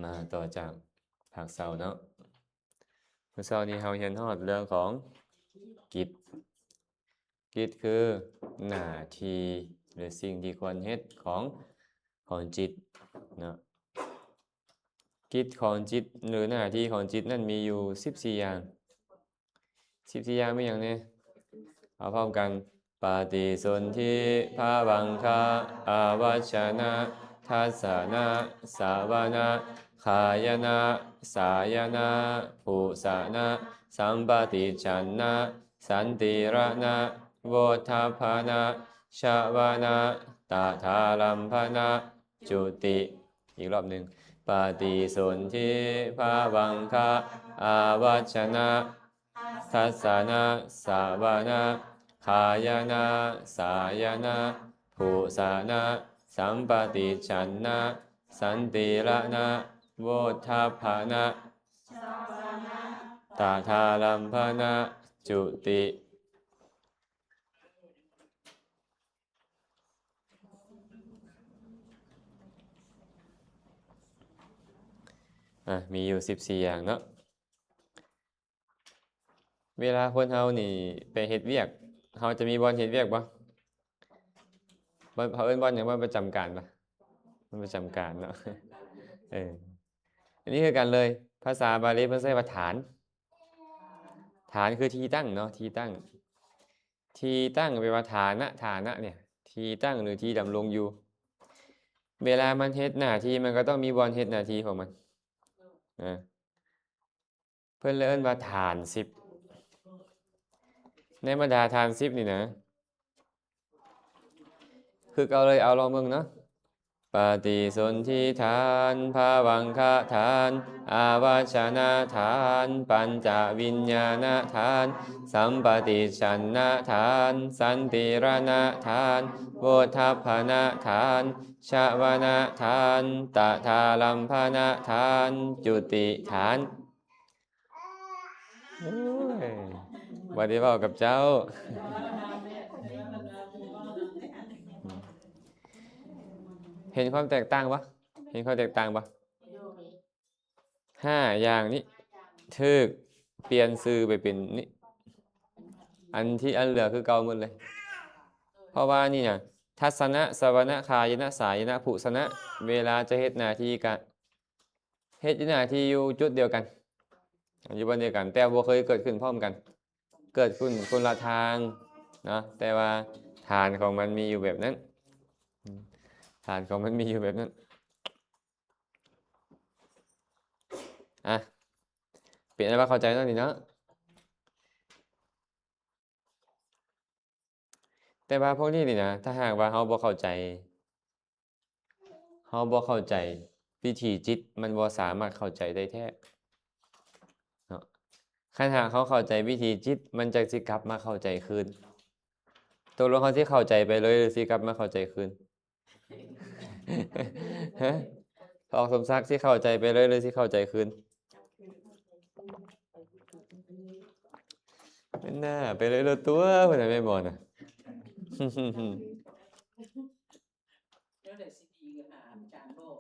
มาต่อจากภาคเสาร์เนาะภาคเสาร์นี้เราเรียนฮอดเรื่องของกิจคือหน้าที่หรือสิ่งที่ควรเฮ็ดของจิตเนาะกิจของจิตหรือหน้าที่ของจิตนั่นมีอยู่14อย่างอย่างมีอย่างนี้เอาพร้อมกันปฏิสนธิภาวังคาอาวัชนะทัสสะนะสาวนะขายนะสายนะภูสะนะสัมปติฉันนะสันติระนะโวทัพพนะชาวนะตถาลัมพนะจุติอีกรอบหนึ่งปฏิสนธิภาวังคาอาวัชนะทัสสะนะสาวนะขายนะสายนะภูสะนะสัมปติฉันนะสันติระนะโวทัพพนะตถาลัมพนะจุติมีอยู่14อย่างเนาะเวลาคนเฮานี่ไปเฮ็ดเวียกเฮาจะมีบอลเฮ็ดเวียกบ่เขาเอิ้นบอลหยังว่าประจำการปะมันประจำการเนาะอันนี้คือกันเลยภาษาบาลีเพิ่นใช้ว่าฐานคือที่ตั้งเนาะที่ตั้งแปลว่าฐานะเนี่ยที่ตั้งหรือที่ดำรงอยู่เวลามันเฮ็ดหน้าที่มันก็ต้องมีบอลเฮ็ดหน้าที่ของมันเพิ่นเลยเอิ้นว่าฐาน10ในบรรดาฐาน10นี่นะคือเอาเลยเอาลองเบิ่งเนาะปฏิสนธิทานภาวังคทานอาวาชนะทานปัญจวิญญาณทานสัมปติฉันนะทานสันติรณทานโวทัพพนะทานชาวนะทานตถาลัมพนะทานจุติทานวันนี้บอกกับเจ้าเห็นความแตกต่างปะ5อย่างนี้ทึกเปลี่ยนชื่อไปเป็นนี่อันเหลือคือเก่าหมดเลยเพราะว่านี่เนี่ยทัศนะสวนะคายนะสายนะภูสนะเวลาจะเฮ็ดหน้าที่กันเฮ็ดหน้าที่อยู่จุดเดียวกันอยู่บนเดียวกันแต่บ่เคยเกิดขึ้นพร้อมกันเกิดขึ้นคนละทางเนาะแต่ว่าฐานของมันมีอยู่แบบนั้นเปลี่ยนอะไรมาเข้าใจตรงนี้เนาะแต่ว่าพวกนี้นี่นะถ้าหากว่าเขาบ่เข้าใจวิธีจิตมันบ่สามารถเข้าใจได้แท้เนาะคันหากเขาเข้าใจวิธีจิตมันจะสิกลับมาเข้าใจคืนตกลงเขาสิเข้าใจไปเลยหรือสิกลับมาเข้าใจคืนฮะออกสมศักดิ์สิเข้าใจไปเลยหรือสิเข้าใจคืนเป็นหน้าไปเลยละตัวเพิ่นน่ะแม่นบ่น่ะแล้วเดี๋ยวสิดีก็หาอาจารย์โลก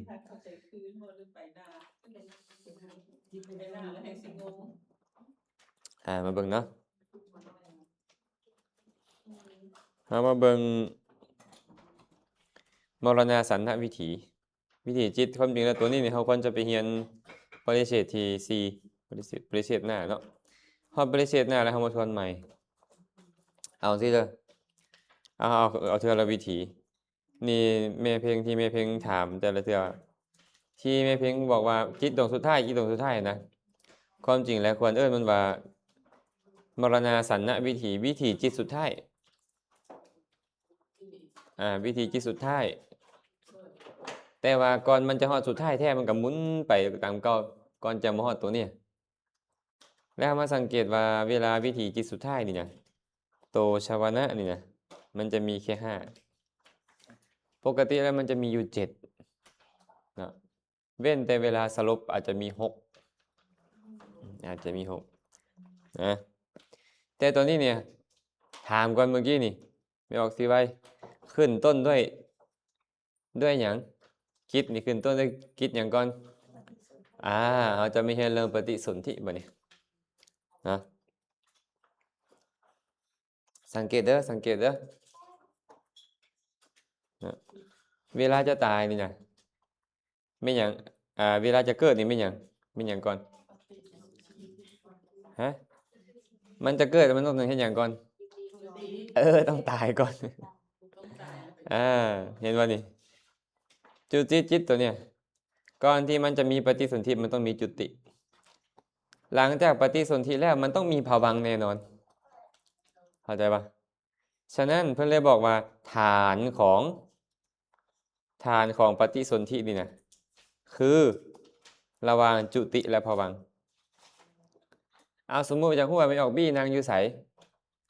ถ้าเข้าใจคืนบ่หรือไปหน้าไปหน้าแล้วให้สิงงมาเบิ่งเนาะมาเบิ่งมรณสันทวิถีจิตความจริงแล้วตัวนี้เนี่ยเขาควรจะไปเรียนปริเฉดที่4ปริเฉดหน้าเนาะพอปริเฉดหน้าแล้วเขามาทวนใหม่เอาสิเด้อเอาเทื่อละวิถีนี่แม่เพลงที่แม่เพลงถามแต่ละเทื่อที่แม่เพลงบอกว่าจิตดวงสุดท้ายนะความจริงแล้วควรเอิ้นมันว่ามรณสันทวิถีจิตสุดท้ายวิธีจิตสุดท้ายแต่ว่าก่อนมันจะฮอดสุดท้ายแท้มันก็หมุนไปตามก่อนจะมาฮอดตัวนี้แล้วมาสังเกตว่าเวลาวิธีจิตสุดท้ายนี่นะโตชวนะนี่นะมันจะมีแค่5ปกติแล้วมันจะมีอยู่7นะเว้นแต่เวลาสลบอาจจะมี6นะแต่ตัวนี้เนี่ยถามก่อนเมื่อกี้นี่ไม่ออกสิไว้ขึ้นต้นด้วยหยัง กิจนี่ขึ้นต้นด้วยกิจอย่างก่อนเราจะไม่เห็นเรื่องปฏิสนธิบ่เนี่ยนะสังเกตเด้อสังเกตเด้อนะเวลาจะตายนี่นะไม่อย่างเวลาจะเกิดนี่ไม่อย่างก่อนฮะมันจะเกิดมันต้องเห็นอย่างก่อนต้องตายก่อน ต้องตายแล้วไป เห็นว่านี่จุติจิตตัวเนี่ยก่อนที่มันจะมีปฏิสนธิมันต้องมีจุติ หลังจากปฏิสนธิแล้วมันต้องมีภวังค์แน่นอนเข้าใจปะฉะนั้นเพื่อนเลยบอกว่าฐานของปฏิสนธินี่นะคือระหว่างจุติและภวังค์เอาสมมติจากหัวไปออกบี้นางอยู่ใส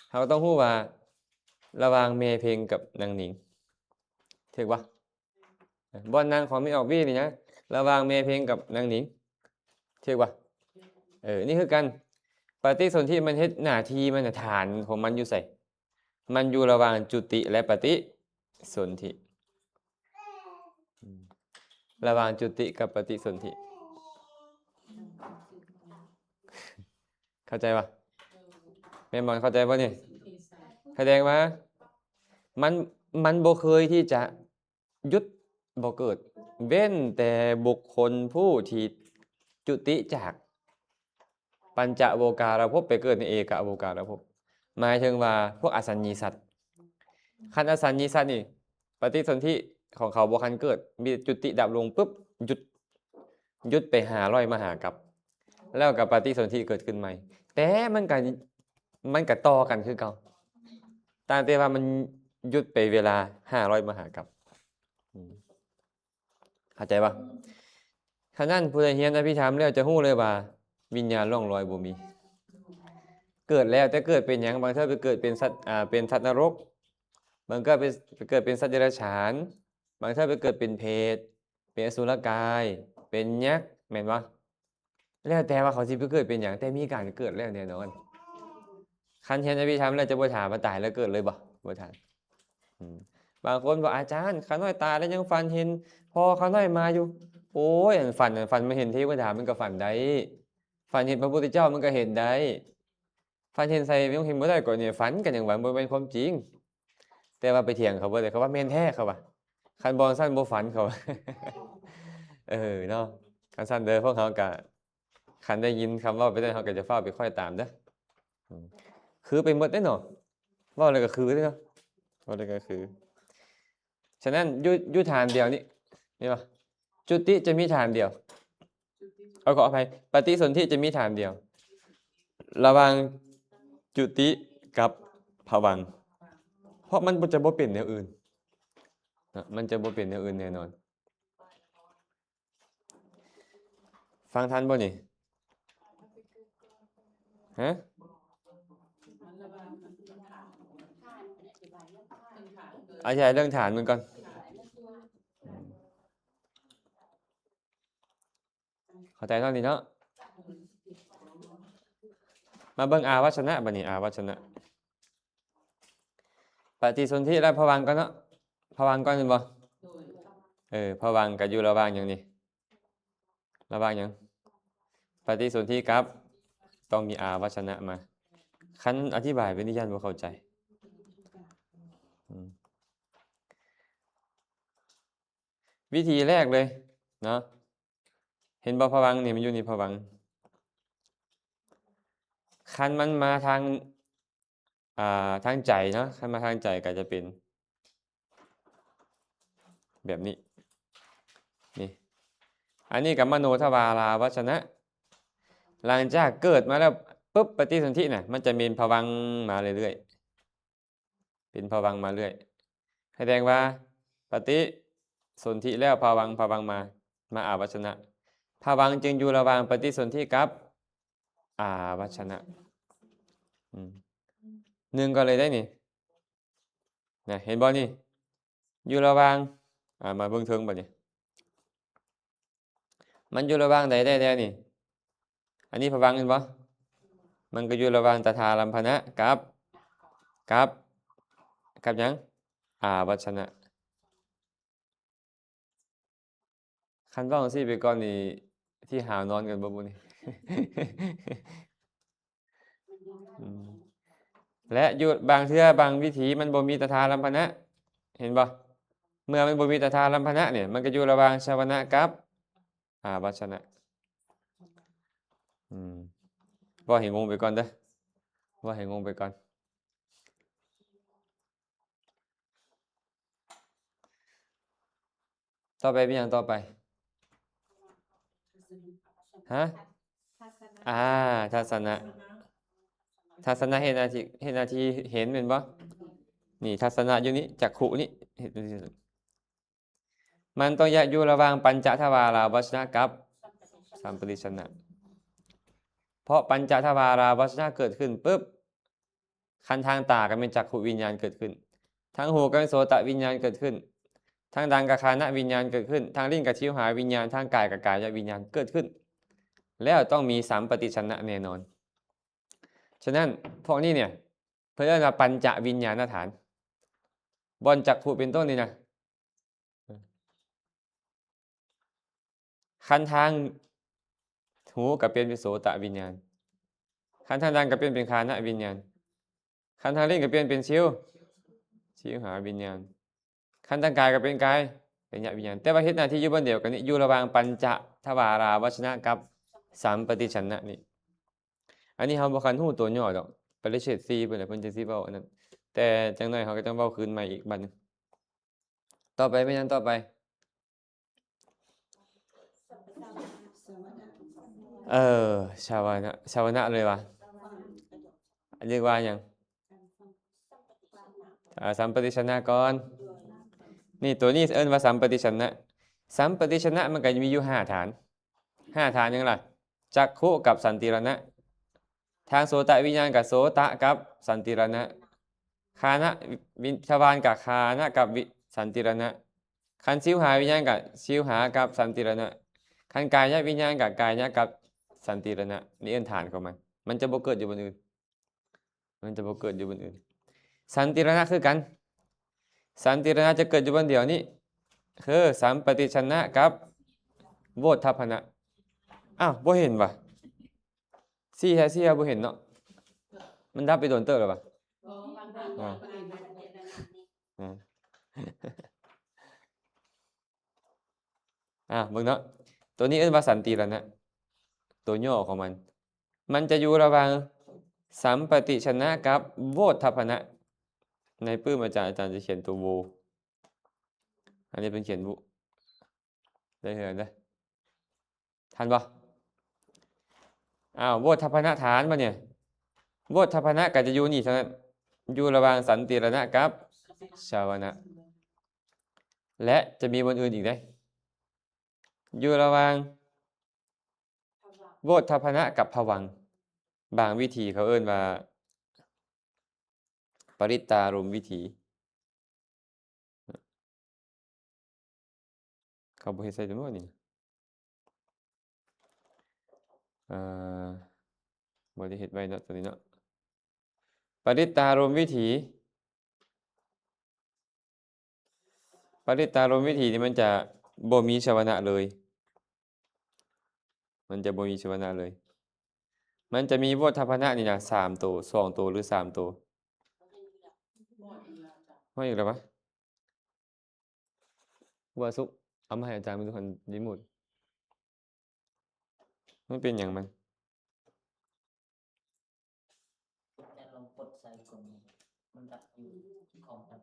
เขาต้องพูดว่าระหว่างเมเพงกับนางหนิงถูกปะบอนนางของไม่ออกบี้นี่นะระหว่างเมเพงกับนางหนิงถูกปะนี่คือกันปฏิสนธิมันเฮ็ดหน้าที่มันฐานของมันอยู่ใส่มันอยู่ระหว่างจุติและปฏิสนธิระหว่างจุติกับปฏิสนธิเข้าใจปะแม่บอลเข้าใจปะเนี่ยแสดงว่ามันบ่เคยที่จะยุดบ่เกิดเว้นแต่บุคคลผู้ที่จุติจากปัญจโวการภพไปเกิดในเอกโวการภพหมายถึงว่าพวกอสัญญีสัตว์คันอสัญญีสัตว์นี่ปฏิสนธิของเขาบ่คันเกิดมีจุติดับลงปุ๊บหยุดไป500 มหากัปแล้วกับปฏิสนธิเกิดขึ้นใหม่แต่มันก็ต่อกันคือเก่าต่างแต่ว่ามันหยุดไปเวลา500 มหากัปเข้าใจปะฉะนั้นผู้ใดเรียนอภิธรรมแล้วจะรู้เลยว่าวิญญาณล่องลอยบ่มี เกิดแล้วแต่เกิดเป็นหยังบางท่านไปเกิดเป็นสัตว์เป็นสัตว์นรกบางก็ไปเกิดเป็นสัตว์เดรัจฉานบางท่านไปเกิดเป็นเพศเป็นอสุรกายเป็นยักษ์แม่นบ่แล้วแต่ว่าเขาสิไปเกิดเป็นหยังแต่มีการเกิดแล้วแน่นอนคันเห็นอภิธรรมแล้วจะบ่ถามว่าตายแล้วเกิดเลยบ่ถามบางคนบอกอาจารย์ข้าน้อยตายแล้วยังฝันเห็นพอข้าน้อยมาอยู่โอ้ยฝันมาเห็นเทวดามันก็ฝันได้ฝันเห็นพระพุทธเจ้ามันก็เห็นได้ฝันเห็นใส่ไม่ต้องเห็นบ่ได้ก่อนเนี่ยฝันกันอย่างหวังบ่เป็นความจริงแต่ว่าไปเถียงเขาบ่ได้เขาว่าแม่นแท้เขาว่าคันบ่ซั่นบ่ฝันเขา เนาะคันซั่นเด้อพวกเขาก็คันได้ยินคำเว้าไปได้เขาก็จะฟ้าวไปค่อยตามเด้อคือไปหมดเด้เนาะเว้าแล้วก็คือเด้อเนาะเว้าแล้วก็คือฉะนั้นอยู่ฐานเดียวนี่บ่จุติจะมีฐานเดียวขออภัยปฏิสนธิจะมีฐานเดียวระหว่างจุติกับภวังค์เพราะมันจะบ่เป็นแนวอื่นนะมันจะบ่เป็นแนวอื่นแน่นอนฟังทันบ่นี่ฮะอธิบายเรื่องฐานมันก่อนเข้าใจเท่านี้เนาะมาเบิ่งอาวัชนะบัดนี้อาวัชนะปฏิสนธิและภวังค์ก่อนเนาะภวังค์ก่อนแม่นบ่ภวังค์ก็อยู่ระหว่างหยังนี่ระหว่างหยังปฏิสนธิกับต้องมีอาวัชนะมาคันอธิบายเป็นนิยามบ่เข้าใจวิธีแรกเลยเนาะเห็นบ่ภวังค์นี่มันอยู่ในภวังค์คันมันมาทางใจเนาะคันมาทางใจก็จะเป็นแบบนี้นี่อันนี้กับมโนทวาราวัชนะหลังจากเกิดมาแล้วปุ๊บปฏิสนธิน่ะมันจะมีภวังค์มาเรื่อยๆเป็นภวังค์มาเรื่อยแสดงว่าปฏิสนธิแล้วภวังค์มาอาวัชนะภวังค์จึงอยู่ระหว่างปฏิสนธิกับอาวัชนะหนึ่งก็เลยได้นี่นะเห็นบ่นี่อยู่ระหว่างมาเบิ่งเทิงบัดนี้มันอยู่ระหว่างใดได้แล้วนี่อันนี้ภวังค์เห็นบ่มันก็อยู่ระหว่างตถาลัมภนะกับหยังอาวัชนะ คันเว้าจั่งซี้ไปก่อนนี่ที่หาวนอนกันบ่มื้อนี้ อืมและอยู่บางเทื่อบางวิถีมันบ่มีตถาลัมพนะ เห็นบ่เมื่อมันบ่มีตถาลัมพนะเนี่ยมันก็อยู่ระหว่างชวนะกับวัชนะอืมบ่ให้งงไปก่อนเด้อบ่ให้งงไปก่อน ต่อไปเป็นหยังต่อไปฮะทัศนะ ทัศนะเห็นหน้าที่เห็นแม่นบ่นี่ทัศนะอยู่นี่จักขุนี่เห็นมันต้องแยกอยู่ระหว่างปัญจทวาราวัชนะกับสัมปติชนะ เพราะปัญจทวาราวัชนะเกิดขึ้นปุ๊บคันทางตาก็เป็นจักขุวิญญาณเกิดขึ้นทางหูก็เป็นโสตวิญญาณเกิดขึ้นทางดังกับคานะวิญญาณเกิดขึ้นทางลิ้นกับชิวหาวิญญาณทางกายกับกายวิญญาณเกิดขึ้น แล้วต้องมีสัมปติชนะแน่นอนฉะนั้นพวกนี้เนี่ยเพื่อจะปัญจวิญญาณฐานบนจักขุเป็นต้นนี่นะคันทางหูกับเป็นโสตวิญญาณคันทางดังกับเป็นคานะวิญญาณคันทางลิ้นกับเป็นชิวหาวิญญาณคันทางกายกับเป็นกายเป็นญาวิญญาณแต่ว่าเฮ็ดหน้าที่อยู่บนเดียวกันนี่อยู่ระหว่างปัญจทวาราวัชนะกับสัมปติชนะนี่อันนี้เฮาบ่คันฮู้ตัวย่อดอกปริเฉด4เพิ่นน่ะเพิ่นจะสิเว้าอันนั้นแต่จังน้อยเฮาก็ต้องเว้าคืนใหม่อีกบัดนึงต่อไปเป็นหยังต่อไปเออชาวนะเลยว่ะเรียกว่าหยังสัมปติชนะก่อนนี่ตัวนี้เอิ้นว่าสัมปติชนะสัมปติชนะมันก็จะมีอยู่5ฐาน5ฐานหยังล่ะจักขุกับสันติรณะทางโสตวิญญาณกับโสตะกับสันติรณะคานะทวารกับคานะกับสันติรณะคันชิวหาวิญญาณกับชิวหากับสันติรณะคันกายวิญญาณกับกายกับสันติรณะนี่เอิ้นฐานของมันจะบ่เกิดอยู่บนอื่นสันติรณะคือกันสันติรณะจะเกิดอยู่บนเดียวนี้คือสัมปติชนะกับโวทัพพนะอ้าวบ่เห็นว่ะซี่บ่เห็นเนาะมันดับไปโดนเตอร์แล้วป่ะเบิ่งเนาะตัวนี้เอิ้นว่าสันติรณะตัวย่อของมันจะอยู่ระหว่างสัมปติชนะกับโวทัพพนะในปื้มอาจารย์จะเขียนตัวโวอันนี้เป็นเขียนวุได้เห็นได้ทันปะโวทัพพนะฐานมาเนี่ยโวทัพพนะก็จะอยู่นี่เท่านั้นอยู่ระหว่างสันติรณะกับชาวนะและจะมีบนอื่นอีกได้อยู่ระหว่างโวทัพพนะกับภวังค์บางวิธีเขาเอิ้นว่าปริตตารมวิธีเขาบ่เฮ็ดใส่จังบ่นี่บ่ได้เฮ็ดไว้เนาะตัวนี้เนาะปริตตารมวิถีนี่มันจะบ่มีชวนะเลยมันจะมีโวทัพพนะนี่นะ3ตัว2ตัวหรือ3ตัวว่าอีกแล้วปะว่าสุเอามาให้อาจารย์ทุกคนนิมุดมันเป็นหยังมันแต่ลองกดใส่กลมมันดับอยู่ของมัน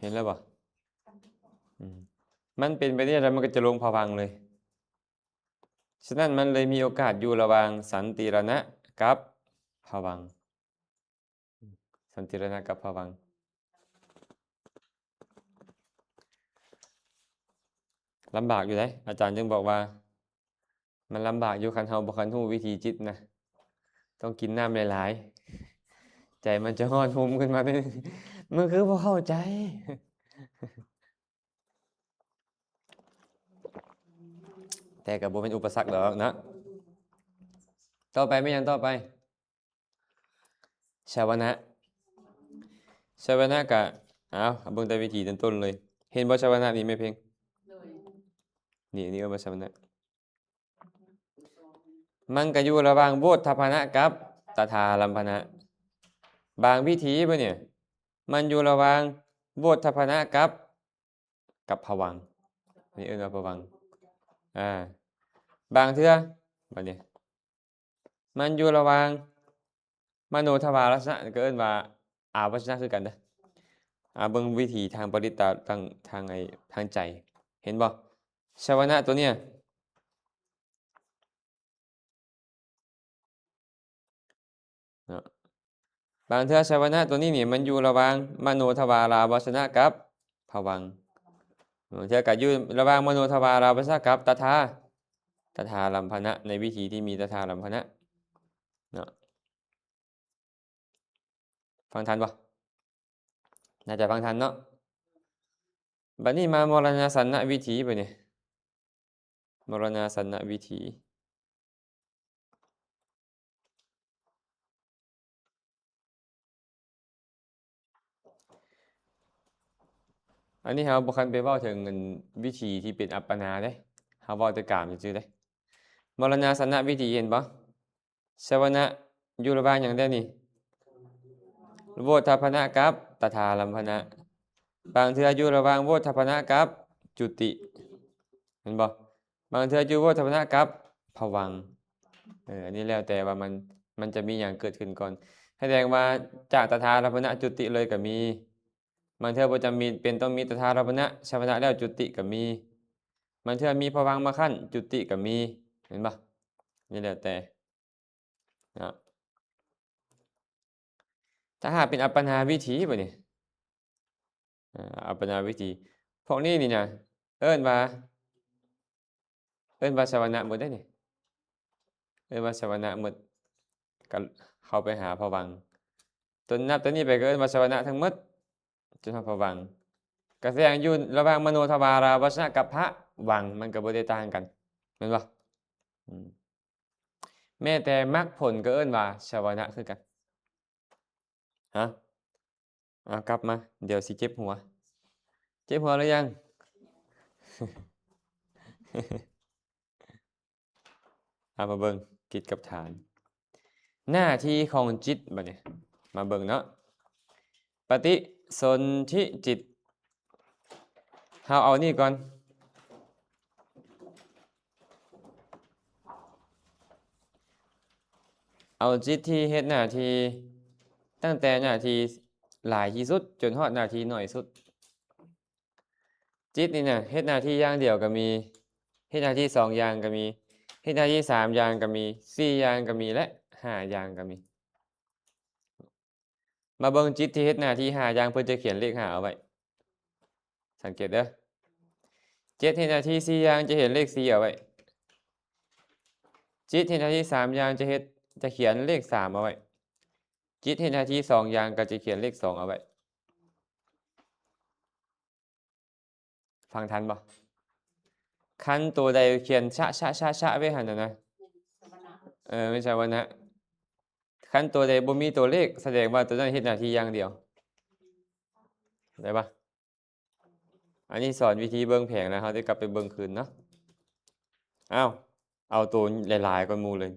เห็นแล้วปะมันเป็นไปได้แล้วมันก็จะลงภวังค์เลยฉะนั้นมันเลยมีโอกาสอยู่ระหว่างสันติรณะกับภวังค์สันติรณะกับภวังค์ลำบากอยู่ไหนอาจารย์จึงบอกว่ามันลำบากอยู่คันเฮาบ่คันฮู้วิธีจิตนะต้องกินน้ำหลายๆใจมันจะฮ้อนหุ่มขึ้นมานิดนึงมันคือบ่เข้าใจ แต่ก็บ่เป็นอุปสรรคดอกนะต่อไปไม่ยังต่อไปชาวนะชาวนะกะเอาเบิ่งแต่วิธีต้นๆเลย เห็นบ่ชาวนะนี่แม่เพ่ง โดย นี่ก็บ่ชาวนะมันก็อยู่ระหว่างโวทัพพนะกับตถาลัมพนะบางวิธีบ่เนี่ยมันอยู่ระหว่างโวทัพพนะกับภวังค์นี่เอิ้นว่าภวังค์บางเทื่อบัดนี้มันอยู่ระหว่างมโนทวารลักษณะก็เอิ้นว่าอาวชนะคือกันเด้อเบิ่งวิธีทางปริตตาทางใจ เห็นบ่ชาวนะตัวเนี้ยเนาะบางเทื่อชาวนะตัวนี้นี่มันอยู่ระหว่างมโนทวาราวชนะกับภวังค์บางเทื่อก็อยู่ระหว่างมโนทวาราวชนะกับตถาลัมพนะในวิธีที่มีตถาลัมพนะเนาะฟังทันบ่น่าจะฟังทันเนาะบัดนี้มามรณสันนวิถีบัดนี้มรณสันนวิถีอันนี้เราบ่คันไปเว้าถึงวิธีที่เป็นอัปปนาเด้เฮาเว้าแต่กามซื่อๆเด้มรณสันนวิถีเห็นบ่ชวนะอยู่ระหว่างหยังได้นี่โวทัพพนะกับตถาลัมพนะบางเทื่ออยู่ระหว่างโวทัพพนะกับจุติเห็นบ่บางเทื่ออยู่โวทัพพนะกับภวังค์อันนี้แล้วแต่ว่ามันจะมีหยังเกิดขึ้นก่อนแสดงว่าจากตถาลัมพนะจุติเลยก็มีบางเทื่อบ่จำเป็นต้องมีตถาลัมพนะชวนะแล้วจุติก็มีบางเทื่อมีภวังค์มาคั่นจุติก็มีเห็นบ่นี่แล้วแต่นะถ้าหากเป็นอัปปนาวิถีบัดนี้อัปปนาวิถีพวกนี้นี่นะเอิ้นว่าชวนะหมดได้นี่เอิ้นว่าชวนะหมดก็เข้าไปหาภวังค์จนนับตัวนี้ไปก็เอิ้นว่าชวนะทั้งหมดจนฮอดภวังค์ก็แสดงอยู่ระหว่างมโนทวาราวชนะกับภวังค์มันก็บ่ได้ต่างกันแม่นบ่แม้แต่มรรคผลก็เอิ้นว่าชวนะคือกันฮะกลับมาเดี๋ยวสิเจ็บหัวหรือยัง มาเบิ่งจิตกับฐาน หน้าที่ของจิตบัดนี้มาเบิ่งเนาะปฏิสนธิจิตเฮาเอานี่ก่อนเอาจิตที่เฮ็ดหน้าที่ตั้งแต่หน้าที่หลายที่สุดจนฮอดหน้าที่น้อยสุดจิตนี่น่ะเฮ็ดหน้าที่อย่างเดียวก็มีเฮ็ดหน้าที่2อย่างก็มีเฮ็ดหน้าที่3อย่างก็มี4อย่างก็มีและ5อย่างก็มีมาเบิ่งจิตที่เฮ็ดหน้าที่5อย่างเพิ่นจะเขียนเลข5เอาไว้สังเกตเด้อจิตเฮ็ดหน้าที่4อย่างจะเห็นเลข4เอาไว้จิตเฮ็ดหน้าที่3อย่างจะเขียนเลข3เอาไว้จิตเฮ็ดหน้าที่2อย่างก็จะเขียนเลข2เอาไว้ฟังทันบ่คันตัวใดเขียนชะไว้หั่นน่ะนะไม่ใช่ว่านะคันตัวใดบ่มีตัวเลขแสดงว่าตัวนั้นเฮ็ดหน้าที่อย่างเดียวได้ปะอันนี้สอนวิธีเบิ่งแผงแล้วเฮาได้กลับไปเบิ่งคืนเนาะเอาตัวหลายๆก่อนหมู่เลย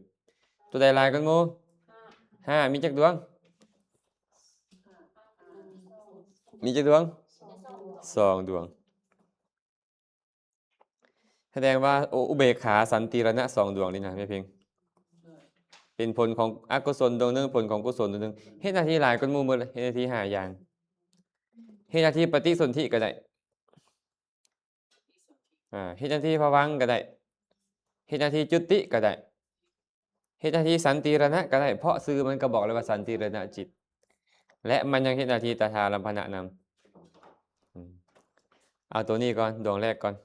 ตัวใดหลายก่อนหมู่5มีจักดวงมีจักดวง2ดวงแสดงว่าอุเบกขาสันติรณะ2ดวงนี่นะแม่เพ็งเป็นผลของอกุศลดวงหนึงผลของกุศลดวงหนึงเฮ็ดหน้าที่หลายกว่าหมู่หมดเลยเฮ็ดหน้าที่5อย่างเฮ็ดหน้าที่ปฏิสนธิก็ได้เฮ็ดหน้าที่ภวังค์ก็ได้เฮ็ดหน้าที่จุติก็ได้เฮ็ดหน้าที่สันติรณะก็ได้เพราะชื่อมันก็บอกเลยว่าสันติรณะจิตและมันยังเฮ็ดหน้าที่ตถาลัมพนะนำเอาตัวนี้ก่อนดวงแรกก่อน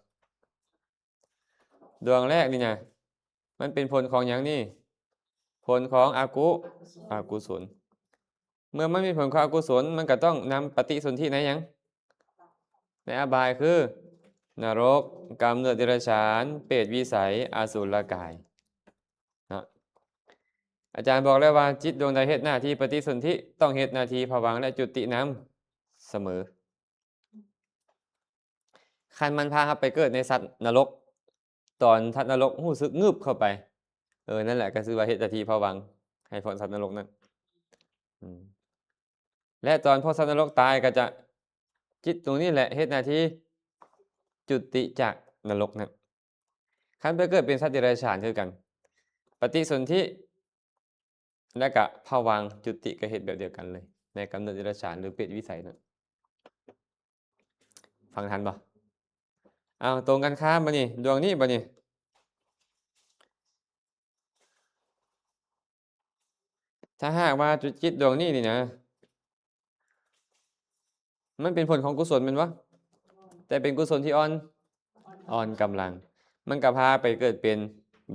ดวงแรกนี่นะมันเป็นผลของหยังนี่ผลของอกุศลเมื่อมันมีผลของอกุศลมันก็ต้องนำปฏิสนธิในหยังในอบายคือ นรกกำเนิดเดรัจฉานเปรตวิสัยอสุรกายนะอาจารย์บอกแล้วว่าจิตดวงใดเฮ็ดหน้าที่ปฏิสนธิต้องเฮ็ดหน้าที่ภวังค์และจุตินำเสมอคันมันพาครับไปเกิดในสัตว์นรกตอนสัตว์นรกรู้สึกงึบเข้าไปนั่นแหละก็คือว่าเฮ็ดหน้าที่ภวังค์ให้พ้นสัตว์นรกนั่นและตอนพอสัตว์นรกตายก็จะจิตตรงนี้แหละเฮ็ดหน้าที่จุติจากนรกนั่นคันไปเกิดเป็นสัตว์เดรัจฉานคือกันปฏิสนธิและก็ภวังค์จุติก็เฮ็ดแบบเดียวกันเลยในกำเนิดเดรัจฉานหรือเปรตวิสัยนั่นฟังทันบ่เอาตรงกันข้ามบ่นี่ดวงนี้บ่นี่ถ้าหากว่าจุดจิตดวงนี้นี่นะมันเป็นผลของกุศลแม่นบ่แต่เป็นกุศลที่อ่อนกำลังมันก็พาไปเกิดเป็น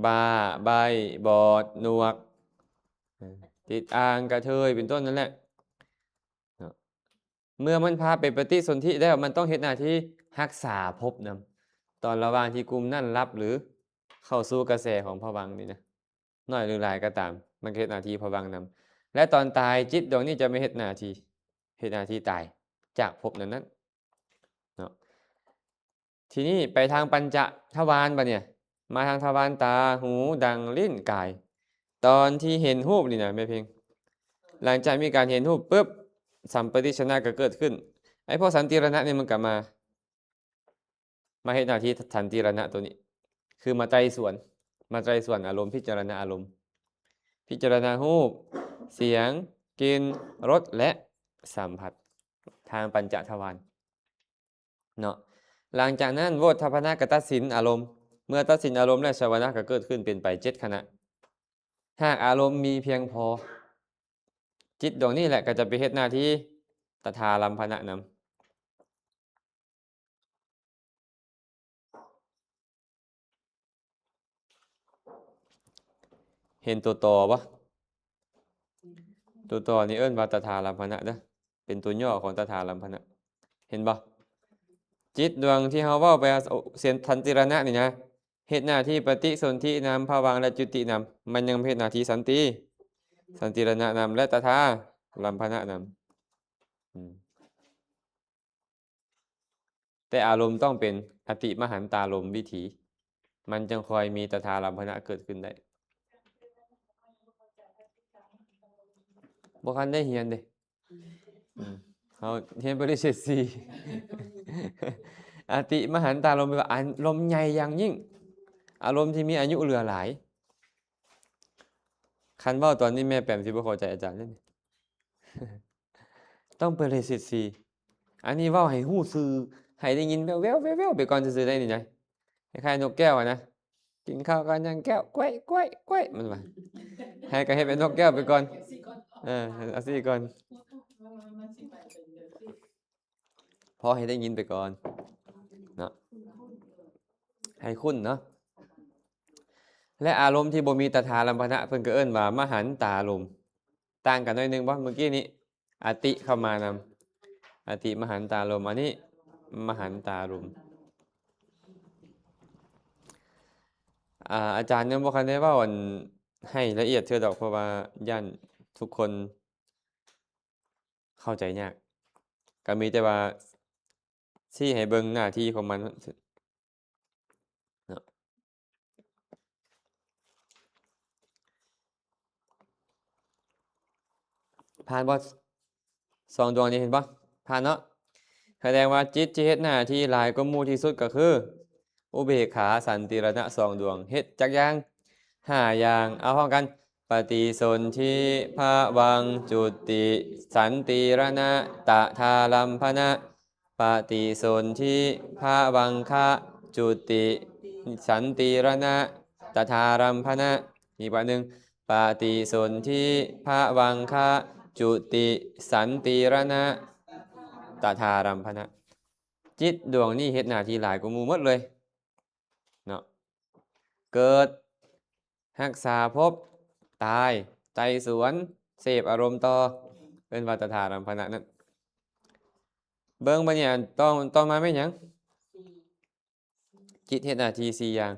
บ้าใบบอดหนวกติดอ่างกระเทยเป็นต้นนั่นแหละเมื่อมันพาไปปฏิสนธิแล้วมันต้องเฮ็ดหน้าที่รักษาภพนำตอนระหว่างที่กลุ่มนั่นรับหรือเข้าสู่กระแสของภวังค์นี่นะน้อยหรือหลายก็ตามมันเฮ็ดหน้าที่ภวังค์นำและตอนตายจิตดวงนี้จะไม่เฮ็ดหน้าที่ตายจากภพนั้นเนาะทีนี้ไปทางปัญจทวารบัดเนี่ยมาทางทวารตาหูดังลิ้นกายตอนที่เห็นรูปนี่นะแม่เพ็งหลังจากมีการเห็นรูปปุ๊บสัมปติชนะก็เกิดขึ้นไอ้พวกสันติรณะเนี่ยมันกลับมาเฮ็ดหน้าที่สันติรณะตัวนี้คือมาไตรส่วนอารมณ์พิจารณาอารมณ์พิจารณารูปเสียงกลิ่นรสและสัมผัสทางปัญจทวารเนาะหลังจากนั้นโวทัพพนะก็ตัดสินอารมณ์เมื่อตัดสินอารมณ์และชวนะก็เกิดขึ้นเป็นไป7ขณะหากอารมณ์มีเพียงพอจิตดวงนี้แหละก็จะไปเฮ็ดหน้าที่ตถาลัมภนะนำเห็นตัวต่อปะตัวต่อนี่เอิ้นว่าตถาลัมภนะเด้อเป็นตัวย่อของตถาลัมภนะเห็นปะจิตดวงที่เฮาเว้าไปเสียนทันติรณะนี่นะเฮ็ดหน้าที่ปฏิสนธินำภวังค์และจุตินำมันยังเฮ็ดหน้าที่สันติรณะนำและตถาลัมภนะนำแต่อารมณ์ต้องเป็นอติมหันตารมณ์วิถีมันจึงคอยมีตถาลัมภนะเกิดขึ้นได้บ่คันได้เรียนเด้เขาเรียนปริเชษสีอติมหันตารมณ์แปลว่าอารมณ์ใหญ่อย่างยิ่งอารมณ์ที่มีอายุเหลือหลายคันเว้าตอนนี้แม่แปมสิบ่เข้าใจอาจารย์เลยนี่ ต้องปริเชษสีอันนี้เว้าให้ฮู้ซื่อให้ได้ยินแว่วๆๆๆไปก่อนซื่อๆได้นี่ไงคล้ายๆนกแก้วอะนะกินข้าวกันยังแก้วก้วยมันว่าให้ก็ให้เป็นนกแก้วไปก่อนเอาสิก่อนพอให้ได้ยินไปก่อนเนาะให้คุ้นเนาะและอารมณ์ที่บ่มีตถาลัมภนะเพิ่นก็เอิ้นว่ามหันตารมณ์ต่างกันหน่อยนึงบ่เมื่อกี้นี้อติเข้ามานำอติมหันตารมณ์อันนี้มหันตารมณ์อาจารย์ยังบ่คันได้เว้าอันให้ละเอียดเทื่อดอกเพราะว่าย้านทุกคนเข้าใจยากก็มีแต่ว่าชี้ให้เบิ่งหน้าที่ของมันเนาะผ่านบ่2ดวงนี้เห็นบ่ผ่านเนาะแสดงว่าจิตที่เฮ็ดหน้าที่หลายกว่าหมู่ที่สุดก็คืออุเบกขาสันติรณะ2ดวงเฮ็ดจักอย่าง5อย่างเอาพร้อมกันปฏิสนธิภวังค์จุติสันติรณะตถาลัมภนะปฏิสนธิภวังคะจุติสันติรณะตถาลัมภนะอีกว่านึงปฏิสนธิภวังคะจุติสันติรณะตถาลัมภนะจิตดวงนี้เฮ็ดหน้าที่หลายกว่าหมู่หมดเลยเนาะเกิดรักษาภพตายไต่สวนเสพอารมณ์ต่อเป็นวัฏฏารัมภนะนั้นเบิ่งบัดเนี่ยต้องมาแม่นหยัง จิตเฮ็ดหน้าที่4อย่าง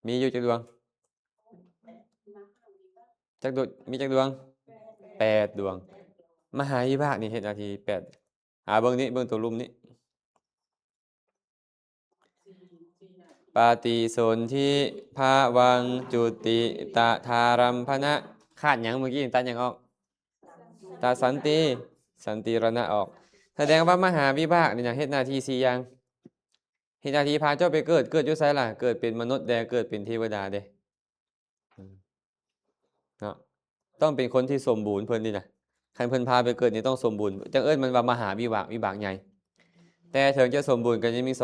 มีอยู่จักดวงจักดวงมีจักดวง8 ดวง มหาวิบากนี่เฮ็ดหน้าที่8หาเบิ่งนี้เบิ่งตัวรุมนี้ ปฏิสนธิภาวังจุติตถารัมภนะขาดหยังเมื่อกี้ตัดหยังออกตาสันติสันติรณะออก แสดงว่ามหาวิบากนี่นะเฮ็ดหน้าที่4อย่างเฮ็ดหน้าที่พาเจ้าไปเกิดอยู่ไสล่ะเกิดเป็นมนุษย์แดเกิดเป็นเทวดาเด้เนาะต้องเป็นคนที่สมบูรณ์เพิ่นนี่นะคันเพิ่นพาไปเกิดนี่ต้องสมบูรณ์จังเอิ้นมันว่ามหาวิบากวิบากใหญ่แต่ถึงจะสมบูรณ์ก็จะมี2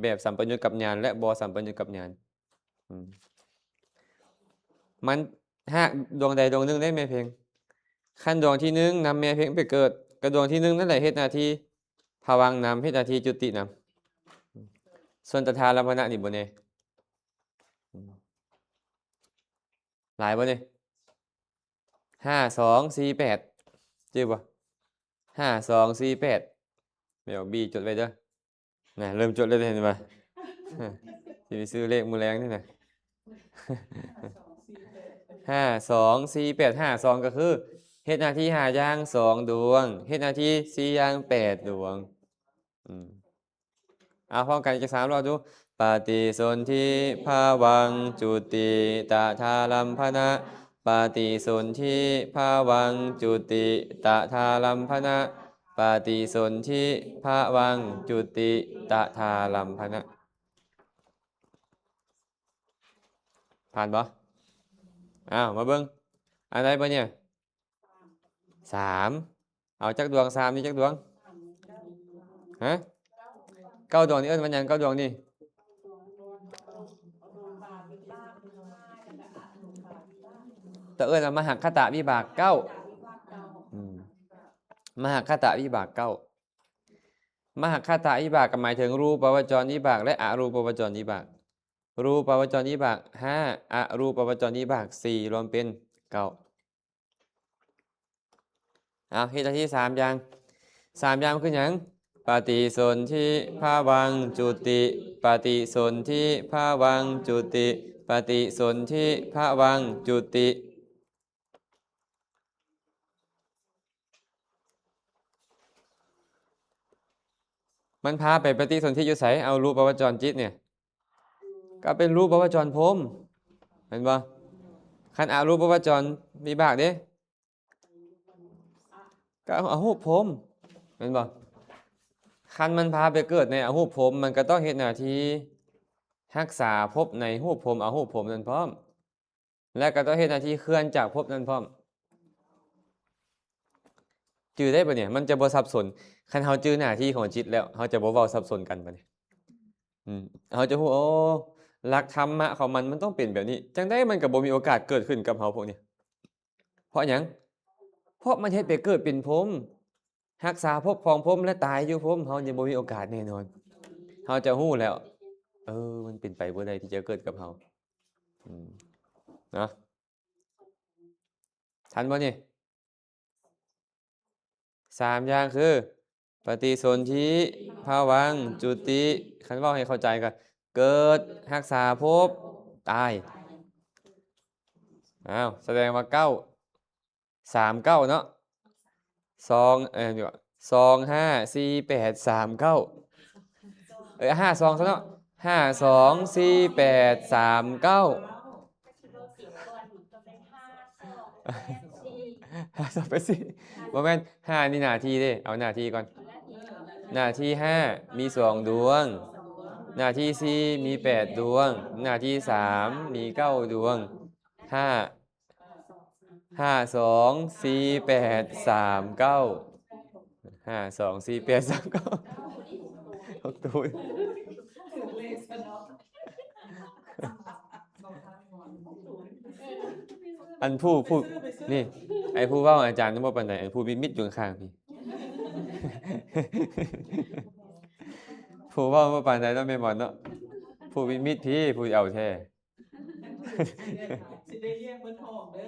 แบบสัมปยุตกับญาณและบ่สัมปยุตกับญาณมันหากดวงใดดวงหนึ่งได้แม่เพ็งขั้นดวงที่1นำแม่เพ็งไปเกิดกระดวงที่1นั่นแหละเฮ็ดหน้าที่ภวังค์นำเฮ็ดหน้าที่จุตินำส่วนตถาลัมภนะนี่บ่แน่หลายบ่นี่5 2 4 8จื้อบ่5 2 4 8แม่บีจดไว้เด้อน่ะเริ่มจดแล้วเห็นบ่สิไปซื้อเลขมื้อแลงนี่น่ะ5 2 4 8 5 2ก็คือเฮ็ดหน้าที่5อย่าง2 ดวงเฮ็ดหน้าที่4อย่าง8 ดวงพร้อมกันอีก3 รอบดูปฏิสนธิภาวังจุติตถาลัมภนะปฏิสนธิภาวังจุติตถาลัมภนะปฏิสนธิภาวังจุติตถาลัมภนะผ่านบ่มาเบิ่งอันใดบ่เนี่ย3เอาจักดวง3นี่จักดวงฮะ9 ดวงนี่เอิ้นว่าหยัง9 ดวงนี่แต่เอิ้นว่ามหัคคตวิบาก9มหัคคตวิบาก9มหัคคตวิบากก็หมายถึงรูปวจรวิบากและอรูปวจรวิบากรูปวจรวิบาก5อรูปวจรวิบาก4รวมเป็น9เฮ็ดหน้าที่3อย่าง3อย่างคือหยังปฏิสนธิภาวังจุติปฏิสนธิภาวังจุติปฏิสนธิภาวังจุติมันพาไปปฏิสนธิอยู่ไสเอารูปวจรจิตเนี่ยก็เป็นรูปวจรพรหมเห็นบ่คันอรูปวจรวิบากเด้ก็เอารูปพรหมเห็นบ่คันมันพาไปเกิดในอรูปพรหมมันก็ต้องเฮ็ดหน้าที่รักษาภพในรูปพรหมอรูปพรหมนั้นพร้อมและก็ต้องเฮ็ดหน้าที่เคลื่อนจากภพนั้นพร้อมจื้อได้บ่เนี่ยมันจะบ่สับสนคันเฮาจื้อหน้าที่ของจิตแล้วเฮาจะบ่เว้าสับสนกันบัดนี้เฮาจะฮู้หลักธรรมะของมันต้องเป็นแบบนี้จังได๋มันก็บ่มีโอกาสเกิดขึ้นกับเฮาพวกนี้เพราะหยังเพราะมันเฮ็ดไปเกิดเป็นพรหมรักษาภพของพรหมและตายอยู่พรหมเฮาจะบ่มีโอกาสแน่นอนเฮาจะฮู้แล้วมันเป็นไปบ่ได้ที่จะเกิดกับเฮานะทันบ่นี่3อย่างคือปฏิสนธิภาวังจุติคันเว้าให้เข้าใจก็เกิดรักษาภพตายแสดงว่า9 3 9เนาะ2เดี๋ยว2 5 4 8 3 9 5 2ซะเนาะ5 2 4 8 3 9ไปสิบ่แม่น5นี่หน้าที่เด้เอาหน้าที่ก่อนหน้าที่5มี2 ดวงหน้าที่4มี8 ดวงหน้าที่3มี9 ดวง5 2 4 8 3 9 5 2 4 8 3 9ตัวอันผู้นี่ไอ้ผู้เว้าอาจารย์นึกว่าปานใดไอ้ผู้มิดอยู่ข้างๆพี่ผู้เว้าบ่ปานใดเนาะแม่หมอนเนาะผู้มิดพี่ผู้เอาแท้สิได้เรียกเพิ่นออกเด้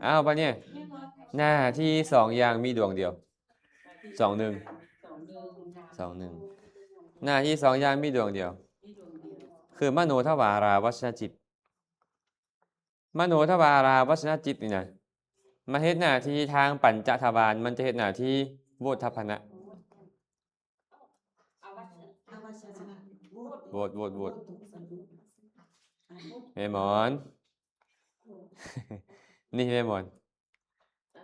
อบัดนี้หน้าที่2อย่างมีดวงเดียว2 1 หน้าที่สองอย่างมีดวงเดียว มีดวงเดียว คือมโนทวาราวัชนจิต มโนทวาราวัชนจิตนี่นะมาเฮ็ดหน้าที่ทางปัญจทวารมันจะเฮ็ดหน้าที่โวทัพพนะ อวัชนะโวด โวด อ่า แม่หมอน นี่แม่หมอน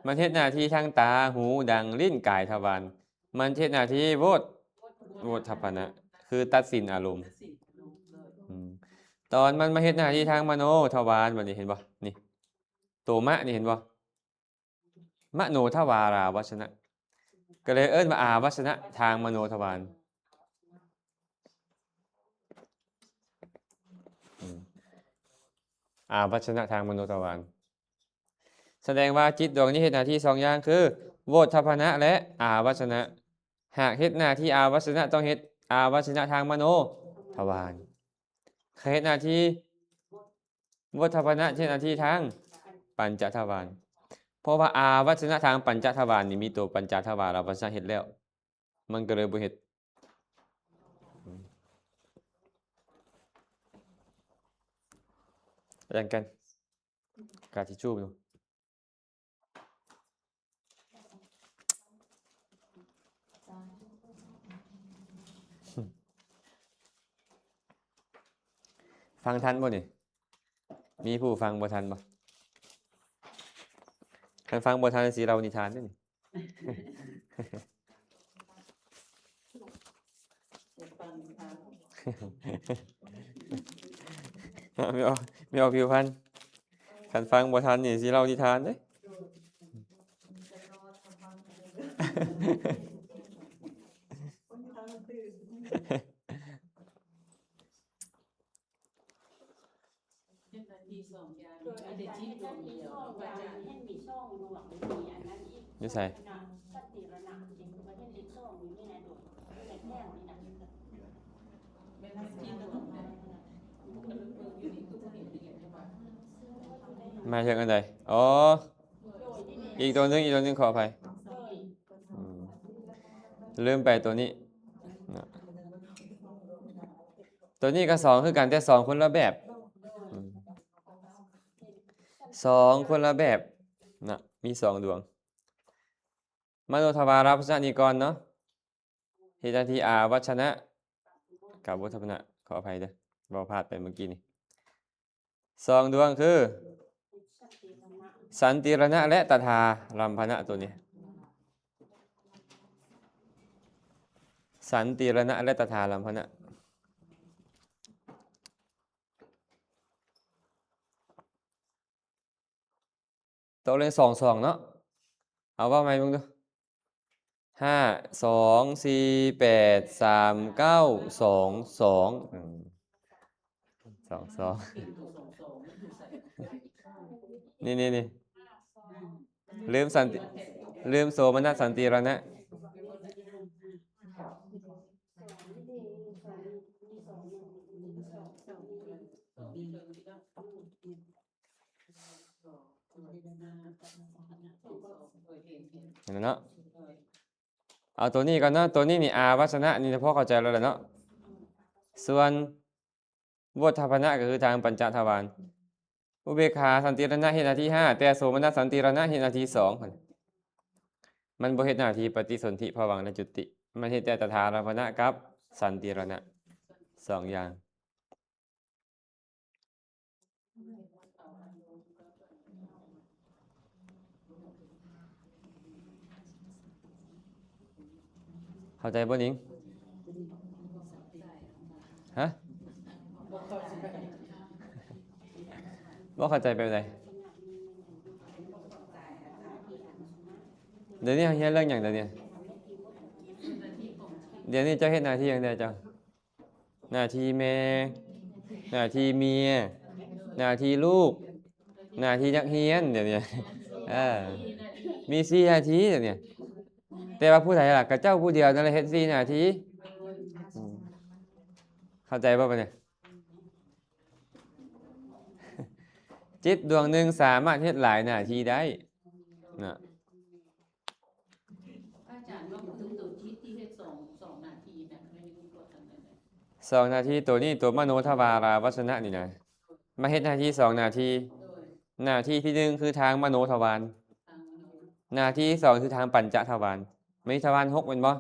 มันเฮ็ดหน้าที่ทางตาหูดังลิ้นกายทวารมันเฮ็ดหน้าที่โวทัพพนะ คือตัดสินอารมณ์ ตัดสินลงเลย อืมตอนมันมาเฮ็ดหน้าที่ทางมโนทวารบัดนี้เห็นบ่นี่ตัวมะนี่เห็นบ่มโนทวาราวัชนะ ก็เลยเอิ้นว่าอาวัชนะทางมโนทวารอาวัชนะทางมโนทวารแสดงว่าจิตดวงนี้เฮ็ดหน้าที่สองอย่างคือโวทัพพนะและอาวัชนะ หากเฮ็ดหน้าที่อาวัชนะต้องเฮ็ดอาวัชนะทางมโนทวารใครเฮ็ดหน้าที่โวทัพพนะเฮ็ดหน้าที่ทางปัญจทวารเพราะว่าอาวัชนะทางปัญจทวารนี่มีตัวปัญจทวารอาวัชนะเฮ็ดแล้ว มันก็เลยบ่เฮ็ดอาจารย์กันกาทิชชู่ดูฟังทันบ่นี่มีผู้ฟังบ่ทันบ่คันฟังบ่ทันสิเรานิทานเด้อนี่ จะฟังทาง ไม่เอาผิวพันธุ์คันฟังบ่ทันนี่สิเรานิทานเด้ เฮ็ดหน้าที่สองอย่างมีแต่จิตดวงเดียวพระอาจารย์ อยู่ไส แม่นจิตดวงเดียวก็เลยเบิ่งอยู่นี่คือบ่เห็นละเอียดจังว่า มาถึงอันใดอ๋ออีกตัวหนึงขออภัยอืมลืมไปตัวนี้นะตัวนี้ก็สองคือกันแต่สองคนละแบบอืมสองคนละแบบนะมีสองดวงมโนทวาราวัชนะนี่ก่อนเนาะเฮ็ดหน้าที่อาวัชนะกับโวทัพพนะขออภัยเด้อบ่พลาดไปเมื่อกี้นี่สองดวงคือ สันติรณะและตถารัมภนะตัวนี้ สันติรณะและตถารัมภนะตัวเลข2 2เนาะเอาว่าไหมมึงดู5 2 4 8 3 9 2 2 2 2 กินตัวสองมันอยู่ใส่ นี่ลืมสันติลืมโสมนัสสันติรณะเห็นแล้วเนาะเอาตัวนี้ก่อนเนาะตัวนี้นี่อาวัชนะนี่เฉพาะเข้าใจแล้วแหละเนาะส่วนโวทัพพนะก็คือทางปัญจทวารอุเบกขาสันติรณะเฮ็ดหน้าที่5แต่โสมนัสสันติรณะเฮ็ดหน้าที่2หั่นมันบ่เฮ็ดหน้าที่ปฏิสนธิภวังค์และจุติ มันเฮ็ดแต่ตถารัมภนะกับสันติรณะ2อย่างเข้าใจบ่หนิงฮะบ่เข้าใจไปไหนเดี๋ยวนี้เฮียนเรื่องหยังเดี๋ยวนี้เจ้าเฮ็ดหน้าที่หยังได้เจ้าหน้าที่แม่หน้าที่เมียหน้าที่ลูกหน้าที่นักเรียนเดี๋ยวนี้มี4หน้าที่เดี๋ยวนี้แต่ว่าผู้ใดล่ะก็เจ้าผู้เดียวนั่นแหละเฮ็ด4หน้าที่เข้าใจบ่ปะเนี่ย จิตดวงหนึ่งสามารถเฮ็ดหลายหน้าที่ได้นะ อาจารย์ว่าถึงตัวจิตที่เฮ็ดสองนาทีน่ะไม่ได้รู้ตัวทันเลย สองนาทีตัวนี้ตัวมโนทวาราวชนะนี่นะมาเฮ็ดหน้าที่สองนาที โดย หน้าที่ที่หนึ่งคือทางมโนทวาร ทางโดย หน้าที่ที่สองคือทางปัญจทวารมีทวารหกเป็นบ่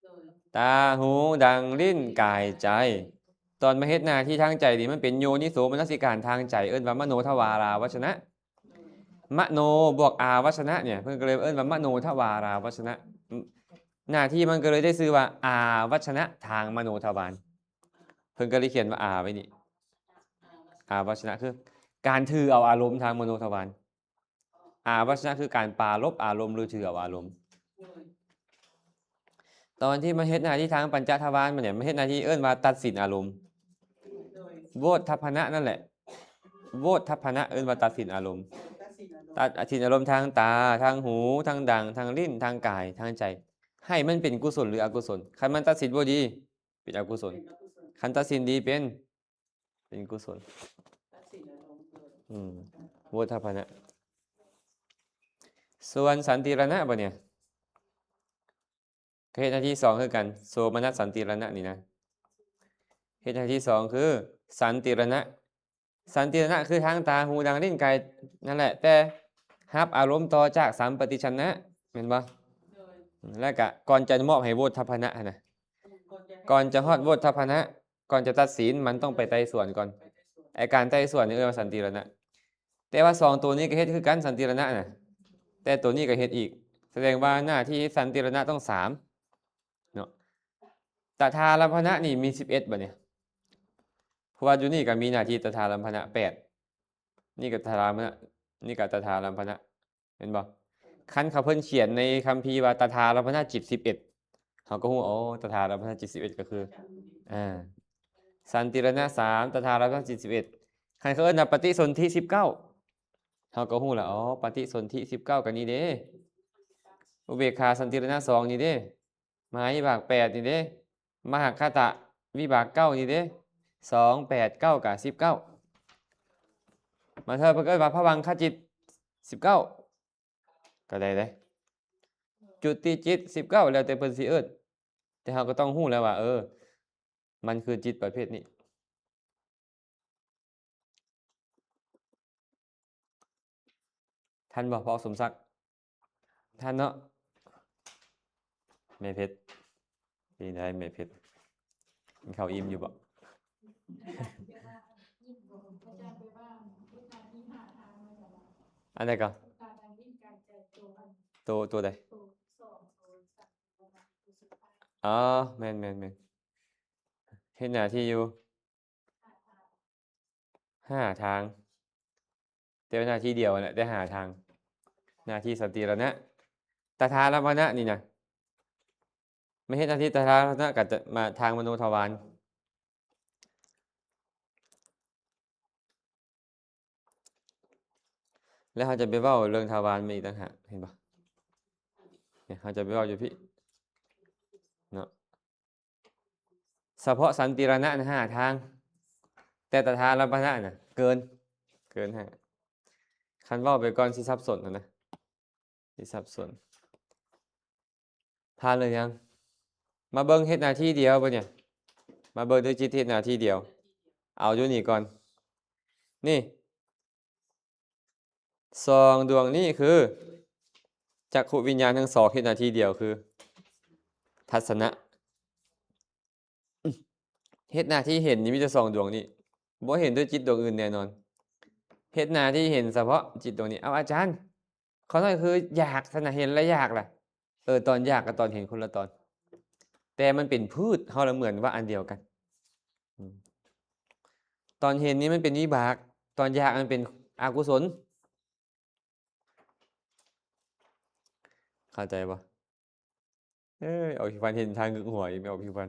โดย ตาหูดังลิ้นกายใจ ตอนมาเฮ็ดหน้าที่ทางใจนี่มันเป็นโยนิโสมนสิการทางใจเอิ้นว่ามโนทวาราวชนะ โดย มโนบวกอาวชนะเนี่ยเพิ่นก็เลยเอิ้นว่ามโนทวาราวชนะ หน้าที่มันก็เลยได้ชื่อว่าอาวชนะทางมโนทวารเพิ่นก็เลยเขียนว่าอาไว้นี่อาวชนะคือ การถือเอาอารมณ์ทางมโนทวารอาวชนะคือการปรารภอารมณ์หรือถือเอาอารมณ์ โดย ตอนที่มาเฮ็ดหน้าที่ทางปัญจทวารมันเนี่ยมาเฮ็ดหน้าที่เอิ้นว่าตัดสินอารมณ์ โดย โวทัพพนะนั่นแหละโวทัพพนะเอิ้นว่าตัดสินอารมณ์ ตัดสินอารมณ์ ตัดสินอารมณ์ทางตาทางหูทางดังทางลิ้นทางกายทางใจ ให้มันเป็นกุศลหรืออกุศลคันมันตัดสินบ่ดีเป็นอกุศล เป็นอกุศล คันตัดสินดีเป็นกุศล ตัดสินอารมณ์โดย โวทัพพนะส่วนสันติรณะบ่เนี่ยก็เฮ็ดหน้าที่สองคือกันโสมนัสสันติรณะนี่นะเฮ็ดหน้าที่สองคือสันติรณะสันติรณะคือทางตาหูดังลิ้นกายนั่นแหละแต่รับอารมณ์ต่อจากสัมปติชนะแม่นบ่ โดย แล้วก็ก่อนจะมอบให้โวทัพพนะนะ ให้ ก่อนจะฮอดโวทัพพนะก่อนจะตัดสินมันต้องไปไต่สวนก่อน ไปได้ส่วน ไอการไต่สวนนี่เรียกว่าสันติรณะแต่ว่าสองตัวนี้ก็เฮ็ดคือกันสันติรณะนะแต่ตัวนี้ก็เฮ็ดอีก แสดงว่าหน้าที่สันติรณะต้องสามเนาะตถาลัมพนะนี่มี11บัดเนี่ยเพราะว่าอยู่นี่ก็มีหน้าที่ตถาลัมพนะ8นี่ก็ตถาลัมพนะนี่ก็ตถาลัมพนะเห็นบ่คันเขาเพิ่นเขียนในคัมภีร์ว่าตถาลัมพนะจิต11เขาก็ฮู้อ๋อตถาลัมพนะจิต11ก็คือสันติรณะ3ตถาลัมพนะจิต11คันเขาเอิ้นว่าปฏิสนธิ19เขาก็ฮู้แล้วอ๋อปฏิสนธิ19ก็นี่เด้อุเบกขาสันติรณะ2นี่เด้มหาวิบาก8นี่เด้มหคตะวิบาก9นี่เด้2 8 9กับ19มาเธอเพิ่นเอิ้นว่าภวังคจิต19ก็ได้เด้จุติจิต19แล้วแต่เพิ่นสิเอิ้นแต่เราก็ต้องฮู้แล้วว่ามันคือจิตประเภทนี้ท่านบ่พอสมศักดิ์ท่านเนาะแม่เพชรดีได้แม่เพชรกินข้าวอิ่มอยู่บ่อันใดก็ตัวใดอ๋อแม่นเฮ็ดหน้าที่อยู่5ทางแต่ว่าหน้าที่เดียวนั่นแหละได้5ทางหน้าที่สันติรณะตถาลัมพนะนี่นะไม่เฮ็ดหน้าที่ตถาลัมพนะก็จะมาทางมโนทวารแล้วเขาจะไปเว้าเรื่องทวารมาอีกต่างหากเห็นบ่เนี่ยเขาจะไปเว้าอยู่พี่เนาะเฉพาะสันติรณะนะ5ทางแต่ตถาลัมพนะน่ะเกิน5คันเว้าไปก่อนสิสับสนนะสิสับสนผ่านเลยยังมาเบิ่งเฮ็ดหน้าที่เดียวบ่เนี่ยมาเบิ่งด้วยจิตเฮ็ดหน้าที่เดียวเอาอยู่นี่ก่อนนี่สองดวงนี้คือจักขุวิญญาณทั้งสองเฮ็ดหน้าที่เดียวคือทัศนะเฮ็ดหน้าที่เห็นนี่มีแต่สองดวงนี้บ่เห็นด้วยจิตดวงอื่นแน่นอนเฮ็ดหน้าที่เห็นเฉพาะจิตดวงนี้เอาอาจารย์เขาน้อยคืออยากขนาดเห็นแล้วอยากล่ะตอนอยากกับตอนเห็นคนละตอนแต่มันเป็นพืชเฮาละเหมือนว่าอันเดียวกันตอนเห็นนี้มันเป็นวิบากตอนอยากมันเป็นอกุศลเข้าใจบ่เอาผิวพรรณเห็นทางกึกหัวอีกไม่เอาผิวพรรณ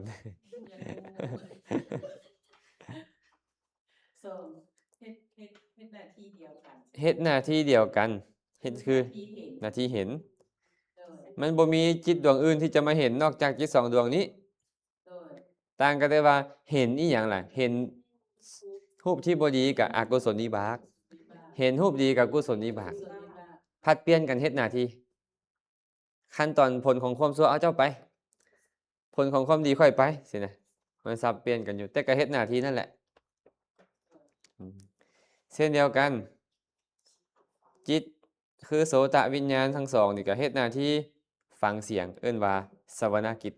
ส่งเฮ็ดหน้าที่เดียวกัน เฮ็ดหน้าที่เดียวกันเฮ็ดคือ ที่เห็น หน้าที่เห็น โดย มันบ่มีจิตดวงอื่นที่จะมาเห็นนอกจากจิตสองดวงนี้ โดย ต่างกันได้ว่าเห็นอีหยังล่ะเห็นรูปที่บ่ดีกับอกุศลวิบาก วิบาก เห็นรูปดีกับกุศลวิบาก ส่วนวิบาก ผัดเปลี่ยนกันเฮ็ดหน้าที่ขั้นตอนผลของความชั่วเอาเจ้าไป ผลของความดีค่อยไปสินะ มันสับเปลี่ยนกันอยู่ แต่ก็เฮ็ดหน้าที่นั่นแหละอืมเช่นเดียวกัน จิตคือโสตวิญญาณทั้งสองนี่ก็เฮ็ดหน้าที่ฟังเสียง เอิ้นว่าสวนากิจ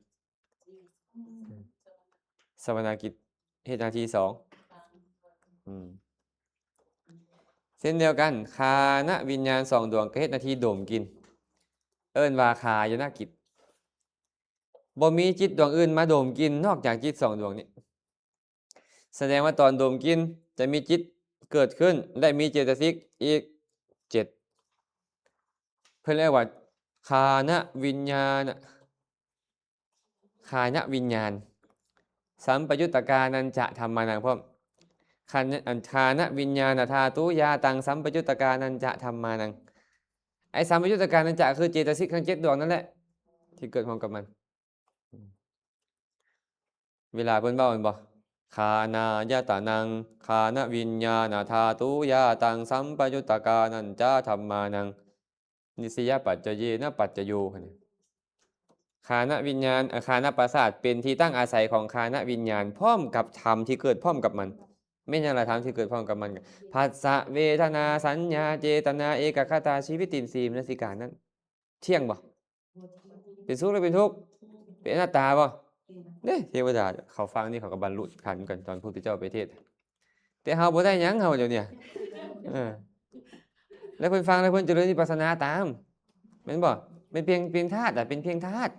สวนากิจเฮ็ดหน้าที่สองอืมเช่นเดียวกันคานวิญญาณสองดวงก็เฮ็ดหน้าที่ดมกิน เอิ้นว่าคายนกิจบ่มีจิตดวงอื่นมาดมกินนอกจากจิตสองดวงนี้ แสดงว่าตอนดมกินจะมีจิตเกิดขึ้นและมีเจตสิกอีก7เพิ่นเรียกว่าคานวิญญาณคานวิญญาณ สัมปยุตตกานันจะธรรมานังพร้อมคานวิญญาณธาตุยาตังสัมปยุตตกานันจะธรรมานังไอ้สัมปยุตตกานันจะคือเจตสิกทั้ง7ดวงนั่นแหละที่เกิดพร้อมกับมันเวลาเพิ่นเว้าแม่นบ่คานายตานังคานวิญญาณธาตุยาตังสัมปยุตตกานันจะธรรมานังนิสยปัจจเยนะปัจจโยคานวิญญาณคานประสาทเป็นที่ตั้งอาศัยของคานวิญญาณพร้อมกับธรรมที่เกิดพร้อมกับมันไม่ใช่ละธรรมที่เกิดพร้อมกับมันผัสสะเวทนาสัญญาเจตนาเอกคตาชีวิตินทรีย์มนสิการนั้นเที่ยงบ่เป็นสุขหรือเป็นทุกข์เป็นอนัตตาบ่เด้เทวดาเขาฟังนี่เขาก็บรรลุขันธ์กันตอนพระพุทธเจ้าไปเทศน์แต่เฮาบ่ได้หยังเฮาเดี๋ยวนี้แล้วเพิ่นฟังแล้วเพิ่นเจริญวิปัสสนาตามแม่นบ่เป็นเพียงธาตุเป็นเพียงธาตุ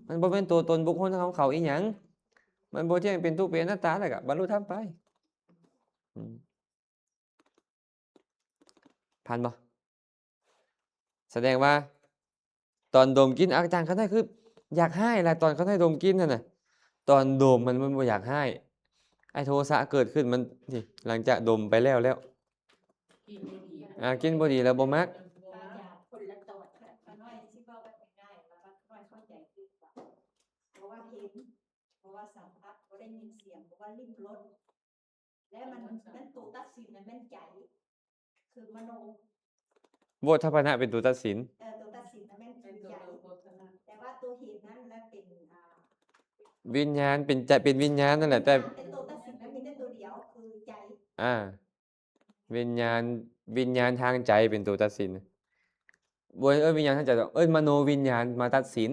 มันบ่เป็นตัวตนบุคคลของเขาอีหยังมันบ่เที่ยงเป็นทุกข์เป็นอนัตตาแล้วก็บรรลุธรรมไปผ่านบ่แสดงว่าตอนดมกินอาการเขาได้คืออยากให้ล่ะตอนเขาได้ดมกินนั่นน่ะตอนดมมันบ่อยากให้ไอ้โทสะเกิดขึ้นมันนี่หลังจากดมไปแล้วกินบ่ดีแล้วบ่มักคนละตอดค่ะน้อยสิเว้าแบบง่ายๆว่าน้อยเข้าใจคือเพราะว่าเห็นเพราะว่าสัมผัสเพราะได้ยินเสียงเพราะว่าลิ้มรสและมันตัวตัดสินมันใจคือมโน โวทัพพนะเป็นตัวตัดสินตัวตัดสินนั้นเป็นใจแต่ว่าตัวเหตุนั้นแล้วเป็นวิญญาณเป็นวิญญาณนั่นแหละแต่เป็นตัวตัดสินนั้นมีแต่ตัวเดียวคือใจวิญญาณทางใจเป็นตัวตัดสินวิญญาณทางใจมโนวิญญาณมาตัดสิน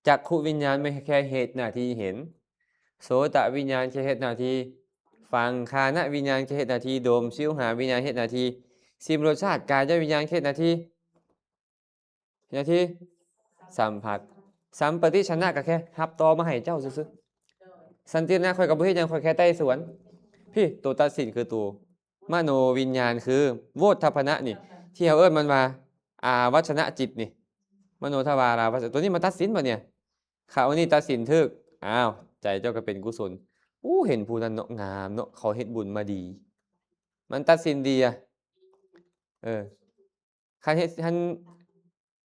จักขุวิญญาณไม่แค่เหตุหน้าที่เห็นโสตวิญญาณแค่เหตุหน้าที่ฟังคานวิญญาณแค่เหตุหน้าที่ดมชิวหาวิญญาณเหตุหน้าที่สิมรสชาติกายวิญญาณแค่หน้าที่สัมผัสสัมปติชนะก็แค่รับต่อมาให้เจ้าซื่อๆสันตินะค่อยกับบ่เฮ็ดหยังค่อยแค่ไต่สวนพี่ตัวตัดสินคือตัวมโนวิญญาณคือโวทัพพนะนี่ที่เฮาเอิ้นมันว่าวัชนะจิตนี่มโนทวาราวัชตัวนี้มาตัดสินบ่เนี่ยเขานี่ตัดสินทึกใจเจ้าก็เป็นกุศลเห็นผู้นั้นเนาะงามเนาะเขาเฮ็ดบุญมาดีมันตัดสินดีคันเฮ็ดคัน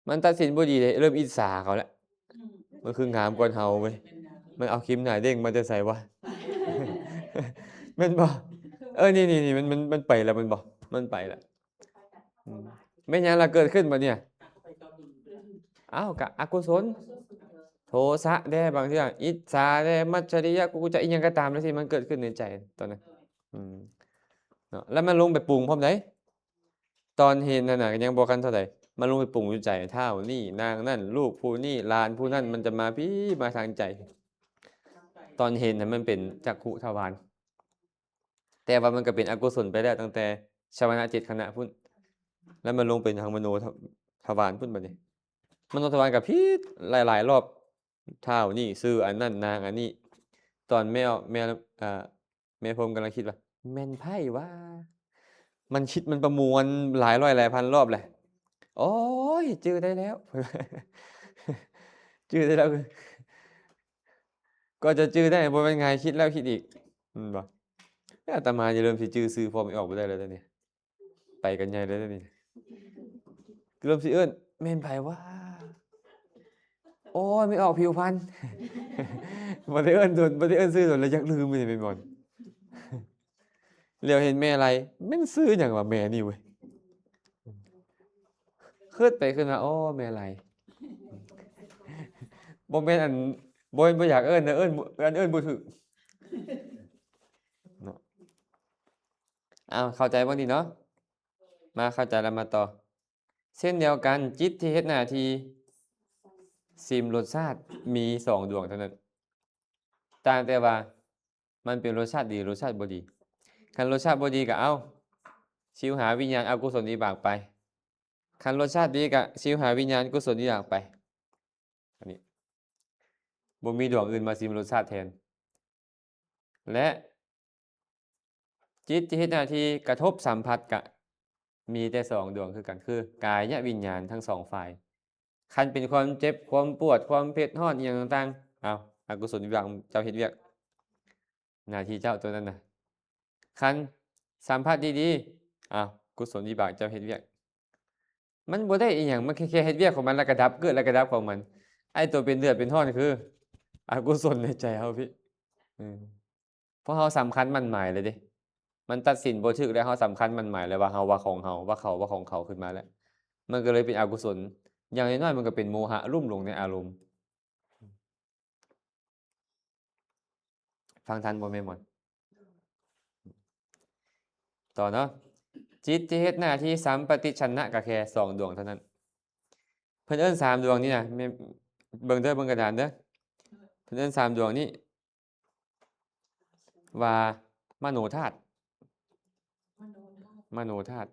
มันตัดสินบ่ดีเลยเริ่มอิจฉาเขาแล้วมันคืองามกว่าเฮาเว้ยมันเอาครีมหน้าเด้งมาจะใส่วะแม่นบ่นี่มันไปแล้วมันไปแล้วแม่นหยังล่ะเกิดขึ้นบ่เนี่ยก็อกุศลโทสะได้บางทีอิจฉาได้มัจฉริยะกูจะอีหยังก็ตามแล้วสิมันเกิดขึ้นในใจตอนนั้นเนาะแล้วมันลงไปปรุงพร้อมได้ตอนเห็นนั่นน่ะยังบ่คันเท่าใดมันลงไปปรุงอยู่ใจเท่านี่นางนั่นลูกผู้นี่หลานผู้นั่นมันจะมามาทางใจตอนเห็นนั้นมันเป็นจักขุทวารแต่ว่ามันก็เป็นอกุศลไปแล้วตั้งแต่ชวนะ7ขณะพุ่นแล้วมันลงเป็นทางมโนทวารพุ่นบัดนี้มโนทวารกับหลายๆรอบเท่านี่ซื้ออันนั้นนางอันนี้ตอนแม่พรหมกำลังคิดว่าแม่นไพ่ว่ามันคิดมันประมวลหลายร้อยหลายพันรอบแหละโอ้ยจื้อได้แล้ว จื้อได้แล้วก็จะจื้อได้บ่เป็นไงคิดแล้วคิดอีกบ่อาตมาจะเริ่มสิจื้อซื้อพอไม่ออกบ่ได้แล้วตอนนี้ไปกันใหญ่เลยตอนนี้เริ่มสิเอิ้นแม่นไผว่าโอ้ยไม่ออกผิวพรรณบ่ได้เอิ้นซื้อโดนแล้วอยากลืมไปเป็นบ่เรียวเห็นแม่อะไรแม่นซื้อหยังว่าแม่นี่เว้ยขึ้นไปขึ้นมาแม่อะไรบ่แม่นอัน บ่อยากเอิ้นนะเอิ้นบ่ถูกเนาะอ้าวเข้าใจบ่นี่เนาะมาเข้าใจแล้วมาต่อเช่นเดียวกันจิตที่เฮ็ดหน้าที่ซิมรสชาติมี2ดวงเท่านั้นต่างแต่ว่ามันเป็นรสชาติดีรสชาติบ่ดีคันรสชาติบ่ดีก็เอาชิวหาวิญญาณอกุศลวิบากไปคันรสชาติดีก็ชิวหาวิญญาณกุศลวิบากไปอันนี้บ่มีดวงอื่นมาซิมรสชาติแทนและจิตที่เฮ็ดหน้าที่กระทบสัมผัสกะมีแต่2ดวงคือกันคือกายวิญญาณทั้ง2ฝ่ายคันเป็นความเจ็บความปวดความเผ็ดร้อนอหยังต่างๆเอาอกุศลวิบากเจ้าเฮ็ดเวียกหน้าที่เจ้าตัวนั้นน่ะคันสัมผัสดีๆอ้าวกุศลวิบากเจ้าเฮ็ดเวียกมันบ่ได้อีหยังมันแค่เฮ็ดเวียกของมันแล้วก็ดับเกิดแล้วก็ดับของมันไอ้ตัวเป็นเลือดเป็นร้อนคืออกุศลในใจเฮาพี่เพราะเฮาสำคัญมั่นหมายเลยเด้มันตัดสินบ่ถูกแล้วเฮาสำคัญมั่นหมายเลยว่าเฮาว่าของเฮาว่าเขาว่าของเขาขึ้นมาแล้วมันก็เลยเป็นอกุศลอย่างน้อยๆมันก็เป็นโมหะลุ่มหลงในอารมณ์ฟังทันบ่แม่มอนต่อเนาะจิตที่เฮ็ดหน้าที่สัมปติชนะก็แค่2ดวงเท่านั้นเพิ่นเอิ้น3ดวงนี่น่ะแม่เบิ่งเด้อเบิ่งกระดานเด้อเพิ่นเอิ้น3ดวงนี้ว่ามโนธาตุมโนธาตุ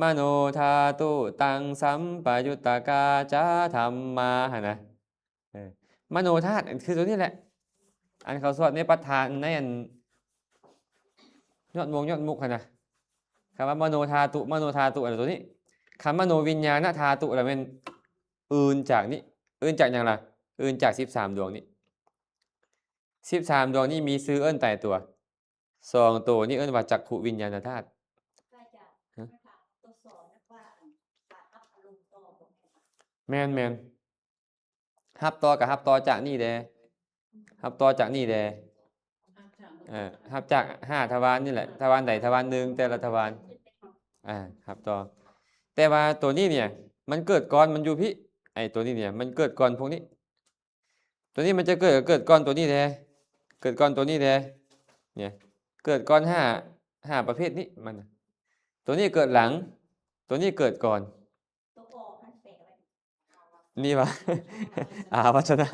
มโนธาตุตังสัมปยุตตกาจาธัมมาหั่นนะมโนธาตุคือตัวนี้แหละอันเขาสวดในประธานในอันยอดมุกหั่นนะคำว่ามโนธาตุอะไรตัวนี้คำมโนวิญญาณธาตุอะไรเป็นอื่นจากนี้อื่นจากอย่างไรอื่นจาก13ดวงนี้13ดวงนี้มีซื้อเอิ้นแต่ตัว2ตัวนี้เอิ้นว่าจักขุวิญญาณธาตุแม่นฮับต่อกับฮับต่อจากนี่แดฮับต่อจากนี่แดฮับจาก5ทวารนี่แหละทวารใดทวารหนึ่งแต่ละทวารฮับต่อแต่ว่าตัวนี้เนี่ยมันเกิดก่อนมันอยู่พี่ไอ้ตัวนี้เนี่ยมันเกิดก่อนพวกนี้ตัวนี้มันจะเกิดก่อนตัวนี้แท้เกิดก่อนตัวนี้แท้เนี่ยเกิดก่อน5ประเภทนี้มันตัวนี้เกิดหลังตัวนี้เกิดก่อนนี่วะ อาวัชนะ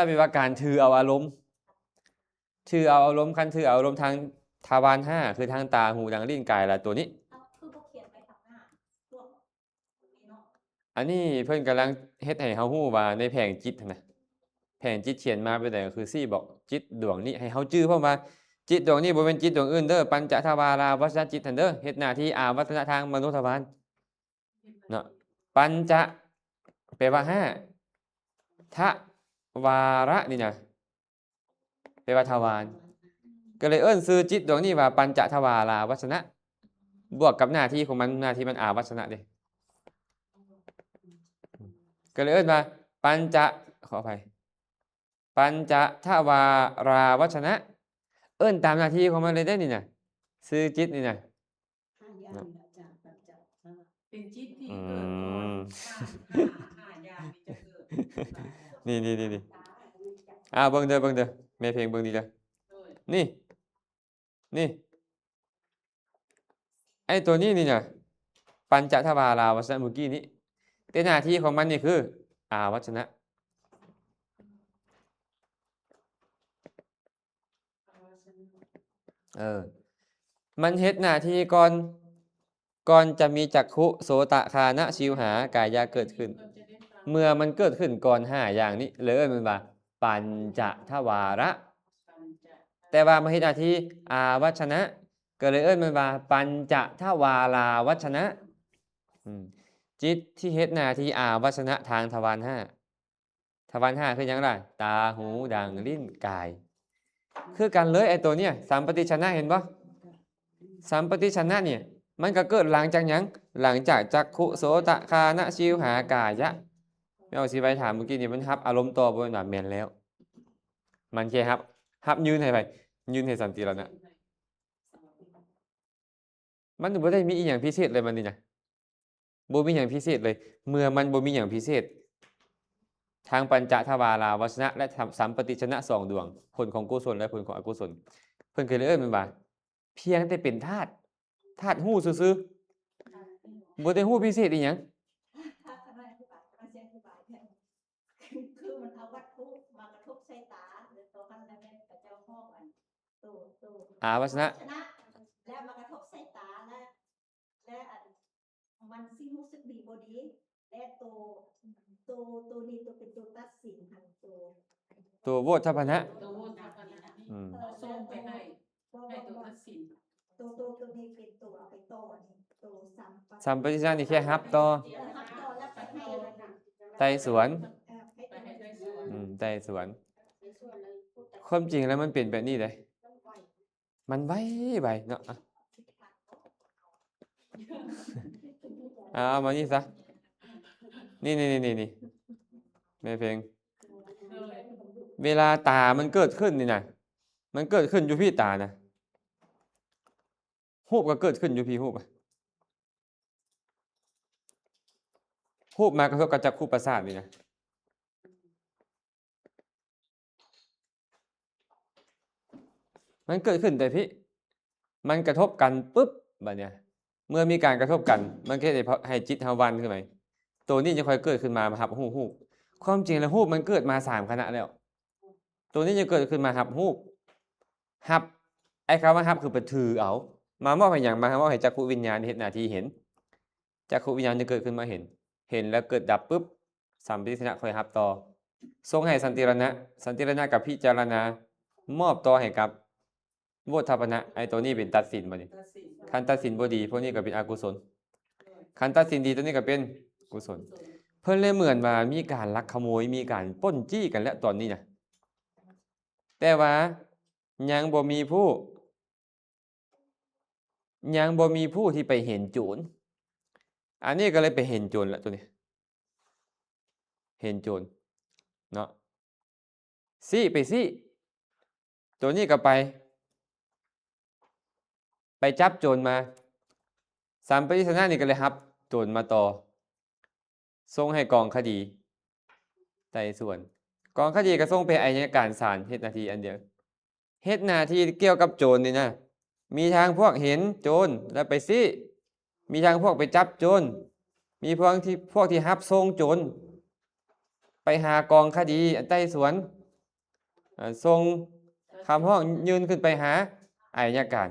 เป็นว่าการถือเอาอารมณ์คันถือเอาอารมณ์ทางทวาร5คือทางตาหูดังลิ้นกายละตัวนี้อันนี้เพิ่นกำลังเฮ็ดให้เฮาฮู้ว่าในแผงจิตนะแผงจิตเขียนมาเป็นไดก็คือซี่บอกจิตดวงนี้ให้เฮาจื้อเพราะว่าจิตดวงนี้บ่แม่นจิตดวงอื่นเด้อปัญจทวาราวัชนะจิตนั่นเด้อเฮ็ดหน้าที่อาวัชนะทางมโนทวารเนาะปัญจะแปลว่า5ทวาระนี่นะแปลว่าทวารก็เลยเอิ้นชื่อจิตดวงนี้ว่าปัญจทวาราวัชนะบวกกับหน้าที่ของมันหน้าที่มันอาวัชนะเด้ก็เลยเอิ้นว่าปัญจะขออภัยปัญจทวาราวัชนะเอิ้นตามหน้าที่ของมันเลยได้นี่น่ะชื่อจิตนี่น่ะเป็นจิตที่เกิดก่อน5อย่างที่จะเกิดนี่เบิ่งเด้อแม่เพลงเบิ่งดีเด้อนี่ไอ้ตัวนี้นี่น่ะปัญจทวาราวัชนะเมื่อกี้นี้แต่หน้าที่ของมันนี่คืออาวัชนะมันเฮ็ดหน้าที่ก่อนจะมีจักขุโสตคานะชิวหากายะเกิดขึ้นเมื่อมันเกิดขึ้นก่อน5อย่างนี้เลยเอิ้นมันว่าปัญจทวาระแต่ว่ามาเฮ็ดหน้าที่อาวัชนะก็เลยเอิ้นมันว่าปัญจทวาราวัชนะจิตที่เฮ็ดหน้าที่อาวัชนะทางทวาร5คือหยังล่ะตาหูดังลิ้นกายคือกันเลยไอ้ตัวเนี้ยสัมปติชนะเห็นบ่สัมปติชนะเนี่ยมันก็เกิดหลังจากหยังหลังจากจักขุโสตคานะชิวหากายะไม่เอาสิไปถามเมื่อกี้นี่มันรับอารมณ์ต่อบ่ว่าแม่นแล้วมันแค่รับยืนให้ไปยืนให้สันติแล้วนะมันบ่ได้มีอีหยังพิเศษเลยมันนี่นะบ่มีหยังพิเศษเลยเมื่อมันบ่มีหยังพิเศษ ทางปัญจทวาราวชนะและสัมปติชนะสองดวงผลของกุศลและผลของอกุศลเพิ่นเคยเลยเอิ้นมันว่าเพียงแต่เป็นธาตุฮู้ซื่อๆบ่ได้ฮู้พิเศษอีหยัง ถ้าทนายอธิบายมาเสียอธิบายแทนคือมันเอาวัตถุมากระทบใส่ตาหรือตัวมันแล้วแม่นกระเจ้าห้องอันตัว วชนะ แล้วมากระทบใส่ตาและอันมันสิรู้สึกดีบ่ดีและตัวนี้ตัวเป็นตัวตัดสินหันตัว ตัวโวทัพนะ ตัวโหวตทางคณะนี่ อืม ส่งไปให้ตัวตัดสิน ตัวนี้เป็นตัวเอาไปต่อนี่ตัวสัมปติชนะนี่แค่ฮับต่อ ฮับต่อแล้วไปให้เลยนะ ไต่สวน ให้ ไป ตัว ให้ นี้ ได้ส่วน ไต่สวน ความจริงแล้วมันเป็นแบบนี้เลยมันไวเนาะเอามานี่ซะนี่แม่เพลงเวลาตามันเกิดขึ้นนี่นะมันเกิดขึ้นอยู่พี่ตานะรูปก็เกิดขึ้นอยู่พี่รูปรูปมากระทบกับจักขุประสาทนี่นะมันเกิดขึ้นแต่พี่มันกระทบกันปุ๊บแบบเนี้ยเมื่อมีการกระทบกันมันก็จะให้จิตเฮาวันขึ้นไหมตัวนี้จะค่อยเกิดขึ้นมาหับหูความจริงแล้วหูมันเกิดมา3 คณะแล้วตัวนี้จะเกิดขึ้นมาหับหูหับไอ้คำว่าหับคือไปถือเอามามอบให้อย่างมามอบให้จักขุวิญญาณเห็นหน้าที่เห็นจักขุวิญญาณจะเกิดขึ้นมาเห็นแล้วเกิดดับปุ๊บสัมปติชนะค่อยหับต่อทรงให้สันติรณะกับพิจารณามอบต่อให้กับโวทัพนะไอ้ตัวนี้เป็นตัดสินมาดิ ตัดสิน คันตัดสินบ่ดีพวกนี้ก็เป็นอกุศลคันตัดสินดีตัวนี้ก็เป็นกุศลเพิ่นเลยเหมือนว่ามีการลักขโมยมีการปล้นจี้กันแล้วตอนนี้นะแต่ว่ายังบ่มีผู้ที่ไปเห็นโจรอันนี้ก็เลยไปเห็นโจรแล้วตัวนี้เห็นโจรเนาะซี่ตัวนี้ก็ไปจับโจรมาสัมปติชนะนี่ก็เลยครับโจรมาต่อส่งให้กองคดีไต่สวนกองคดีก็ส่งไปอัยการศาลเฮ็ดหน้าที่อันเดียวเฮ็ดหน้าที่เกี่ยวกับโจรนี่นะมีทางพวกเห็นโจรแล้วไปซี่มีทางพวกไปจับโจรมีพวกที่รับส่งโจรไปหากองคดีไต่สวนส่งคำห้องยืนขึ้นไปหาอัยการ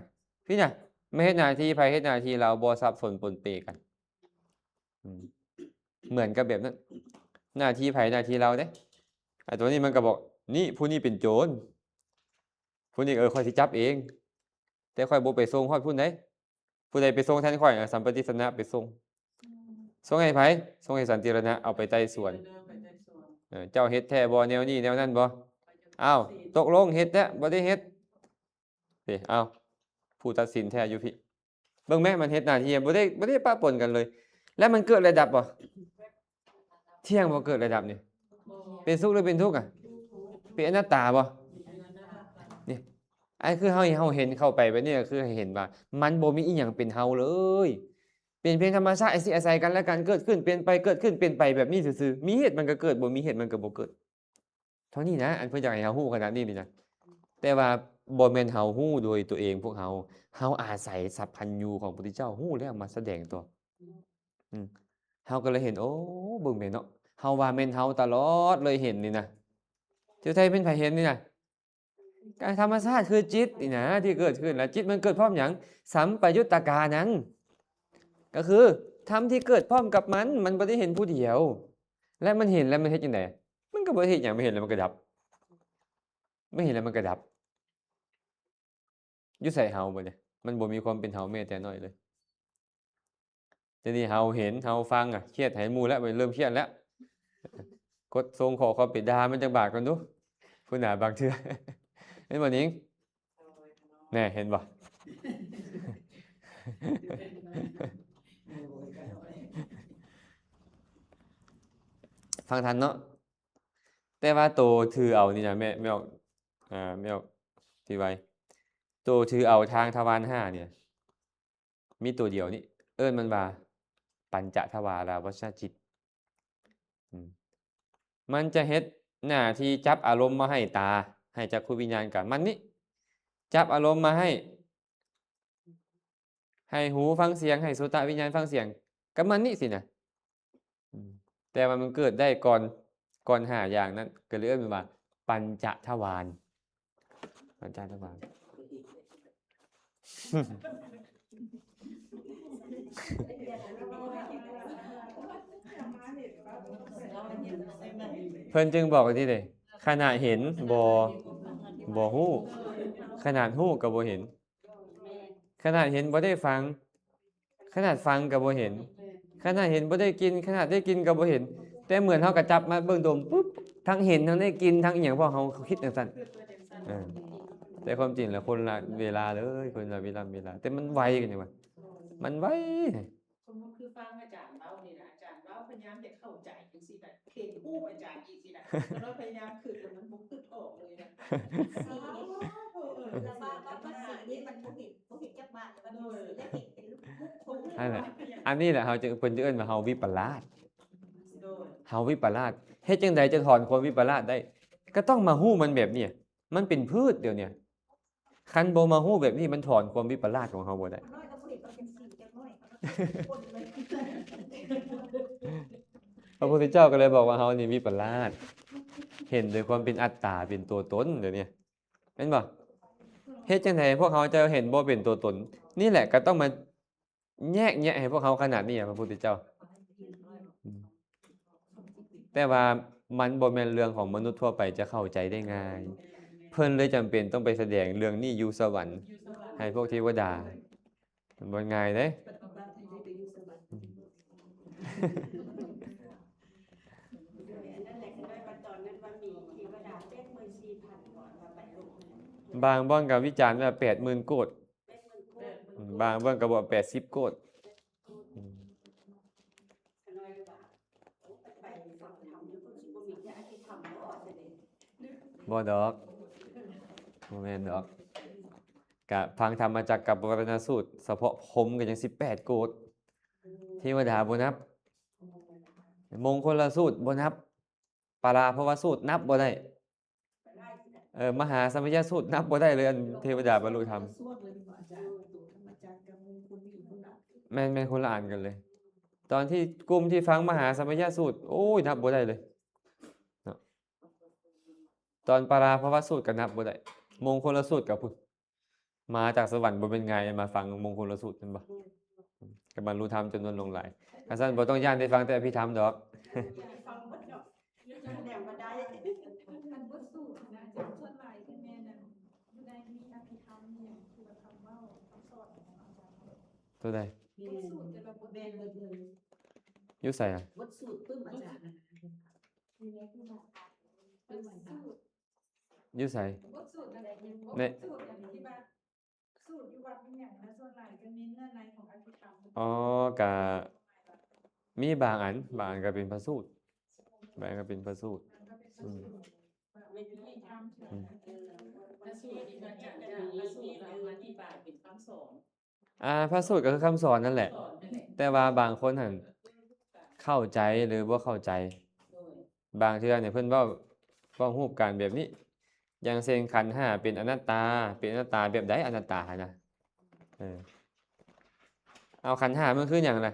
พี่น่ะไม่เฮ็ดหน้าที่ไผเฮ็ดหน้าที่เราบ่สับสนปนเปกันเหมือนกับแบบนั้นหน้าที่ไผหน้าที่เราเด้ไอ้ตัวนี้มันก็บอกนี่ผู้นี้เป็นโจรผู้นี้ค่อยสิจับเองแต่ค่อยบ่ไปส่งฮอดผู้ใดผู้ใดไปส่งแทนค่อยสัมปติชนะไปส่งให้ไผส่งให้สันติรณะเอาไปไต่สวนเจ้าเฮ็ดแท้บ่แนวนี้แนวนั้นบ่อ้าวตกลงเฮ็ดแท้บ่ได้เฮ็ดอ้าวผู้ตัดสินแท้อยู่พี่เบิ่งแม่มันเฮ็ดหน้าที่บ่ได้ปะปนกันเลยแล้วมันเกิดระดับบ่เที่ยงบ่เกิดระดับนี่เป็นสุขหรือเป็นทุกข์อ่ะเป็นอนัตตาบ่นี่ไอ้คือเฮาเห็นเข้าไปแบบนี้ก็คือให้เห็นว่ามันบ่มีอีหยังเป็นเฮาเลยเป็นเพียงธรรมชาติอาศัยกันและกันเกิดขึ้นเปลี่ยนไปเกิดขึ้นเปลี่ยนไปแบบนี้ซื่อๆมีเหตุมันก็เกิดบ่มีเหตุมันก็บ่เกิดเท่านี้นะอันเพิ่นอยากให้เฮาฮู้ขนาดนี้นี่นะแต่ว่าบ่แม่นเฮาฮู้โดยตัวเองพวกเฮาอาศัยสัพพัญญูของพระพุทธเจ้าฮู้แล้วมาแสดงตัวเฮาก็เลยเห็นโอ้เบิ่งแม่นเนาะเฮาว่าแม่นเฮาตลอดเลยเห็นนี่นะเจ้าไทยเป็นไผเห็นนี่นะการธรรมชาติคือจิตนี่นะที่เกิดขึ้นแล้วจิตมันเกิดพร้อมหยังสัมปยุตตกานั้นก็คือธรรมที่เกิดพร้อมกับมันบ่ได้เห็นผู้เดียว และมันเห็นแล้วมันเฮ็ดจังได๋มันก็บ่เฮ็ดหยังไม่เห็นแล้วมันก็ดับไม่เห็นแล้วมันก็ดับอยู่ไสเฮาบ่เนี่ยมันบ่มีความเป็นเฮาแม้แต่น้อยเลยทีนี้เฮาเห็นเฮาฟังเครียดให้หมู่แล้วเริ่มเครียดแล้วกดส่งขอความเป็นดามันจังบาดก่อนดูผู้หน้าบางเทื่อเห็นบ่นิงแน่เห็นบ่ฟังทันเนาะแต่ว่าโตถือเอานี่นะแม่ออกไม่ออกที่ไว้โตถือเอาทางทวาร5เนี่ยมีตัวเดียวนี่เอิ้นมันว่าปัญจทวาราวชจิต มันจะเฮ็ดหน้าที่จับอารมณ์มาให้ตา ให้จักขุวิญญาณกับมันนี่จับอารมณ์มาให้หูฟังเสียงให้โสตวิญญาณฟังเสียงกับมันนี่สินะแต่ว่ามันเกิดได้ก่อน5อย่างนั้นก็เลยเรียกว่าปัญจทวารปัญจทวาร เพิ่นจึงบอกว่าที่ใดขณะเห็นบ่ฮู้ขนาดฮู้ก็บ่เห็น ขนาดเห็นบ่ได้ฟัง ขนาดฟังก็บ่เห็น ขนาดเห็นบ่ได้กิน ขนาดได้กินก็บ่เห็น แต่เหมือนเฮาก็จับมาเบิ่งดมปุ๊บทั้งเห็นทั้งได้กินทั้งอีหยังเพราะเฮาคิดจังซั่นแต่ความจริงแล้วคนละเวลาเลยคนละเวลาแต่มันไวกันจังว่ามันไว สมมุติคือฟังอาจารย์เว้านี่นะอาจารย์เว้าพยายามจะเข้าใจจังซี่น่ะเห็นผู้อาจารย์อีกสิน่ะแล้วพยายามคิดแล้วมันบ่คิดออกเลยนะ สีแล้วว่าสีนี้มันบ่เห็นจักบาทมันสีแล้วเห็นเป็นลูกคน นั่นแหละอันนี้แหละเฮาจึงเพิ่นจะเอิ้นว่าเฮาวิปลาส โดย เฮาวิปลาสเฮ็ดจังใดจะถอนความวิปลาสได้ ก็ต้องมาฮู้มันแบบนี้มันเป็นพืชเดี๋ยวเนี้คันบ่มาฮู้แบบนี้มันถอนความวิปลาสของเฮาบ่ได้ น้อยก็บ่เห็นมันเป็นสีจักน้อยคนเลย พระพุทธเจ้าก็เลยบอกว่าเฮานี่วิปลาสเห็นโดยความเป็นอัตตาเป็นตัวตนเดี๋ยวนี้แม่นบ่เฮ็ดจังไดพวกเขาจะเห็นบ่เป็นตัวตน นี่แหละก็ต้องมาแยกแยะให้พวกเขาขนาดนี้พระพุทธเจ้า แต่ว่ามันบ่แม่นเรื่องของมนุษย์ทั่วไปจะเข้าใจได้ง่าย เพิ่นเลยจำเป็นต้องไปแสดงเรื่องนี้อยู่สวรรค์ให้พวกเทวดามันบ่ง่ายเด้ นั่นแหละก็ได้ว่าตอนนั้นว่ามีเทวดา84,000ก่อนว่าไปลง บางบ่อนก็วิจารณ์ว่า80,000 โกฏบางบ่อนก็บอก80 โกฏ น้อยว่าไปฟังธรรมอยู่เพิ่นสิบ่มีแต่อธิธรรมบ่เสด็จ บ่ดอกบ่แม่นดอกก็ฟังธรรมจักรกับปวัตนสูตรเฉพาะผมก็ยัง18 โกฏเทวดาบ่นับ มงคลสูตรบ่นับ ปาราภวสูตรนับบ่ได้มหาสัมปยสูตรนับบ่ได้เลยอันเทวดาบรรลุธรรม ส่วนเลยดีกว่าอาจารย์ตัวธรรมจักรกับมงคลนี่คนละ แม่นคนละอันกันเลย ตอนที่กลุ่มที่ฟังมหาสัมปยสูตรโอ้ยนับบ่ได้เลยเนาะตอนปาราภวสูตรก็นับบ่ได้มงคลสูตรก็พุ่นมาจากสวรรค์บ่เป็นไงมาฟังมงคลสูตรนั่นบ่ก็บรรลุธรรมจำนวนลงหลายถ้าซั่นบ่ต้องย่านได้ฟังแต่อภิธรรมดอก ฟังบ่ดอกแนวบ่ได้ มันบ่สูตรนะอาจารย์ส่วนหลายคือแม่น่ะบ่ได้มีอภิธรรมเนี่ยคือว่าคำเว้าคำสอนของอาจารย์ ตัวใด บ่สูตรแต่ละบท แม่นเบิดเลย อยู่ไสอ่ะ วัดสูตรปึ้มอาจารย์ มีแม่ที่มาเป็นสูตร อยู่ไส บ่สูตรอะไรเนี่ยบ่ ใน สูตรอย่างที่ว่าสูตรอยู่วัดเป็นอย่างนะส่วนหลายก็เน้นเนื้อในของอภิธรรม อ๋อก็มีบางอันก็เป็นพระสูตรบางอันก็เป็นพระสูตร ไม่มีธรรม พระสูตรนี่ก็จะมีสูตรเราอธิบายเป็นคำสอน พระสูตรก็คือคำสอนนั่นแหละ สอนนั่นแหละ แต่ว่าบางคนหั่นเข้าใจหรือบ่เข้าใจ โดย บางเทื่อเนี่ยเพิ่นเว้ารูปการแบบนี้ อย่างเช่นขันธ์5เป็นอนัตตา เป็นอนัตตาแบบใดอนัตตานะเอาขันธ์5มันคือหยังล่ะ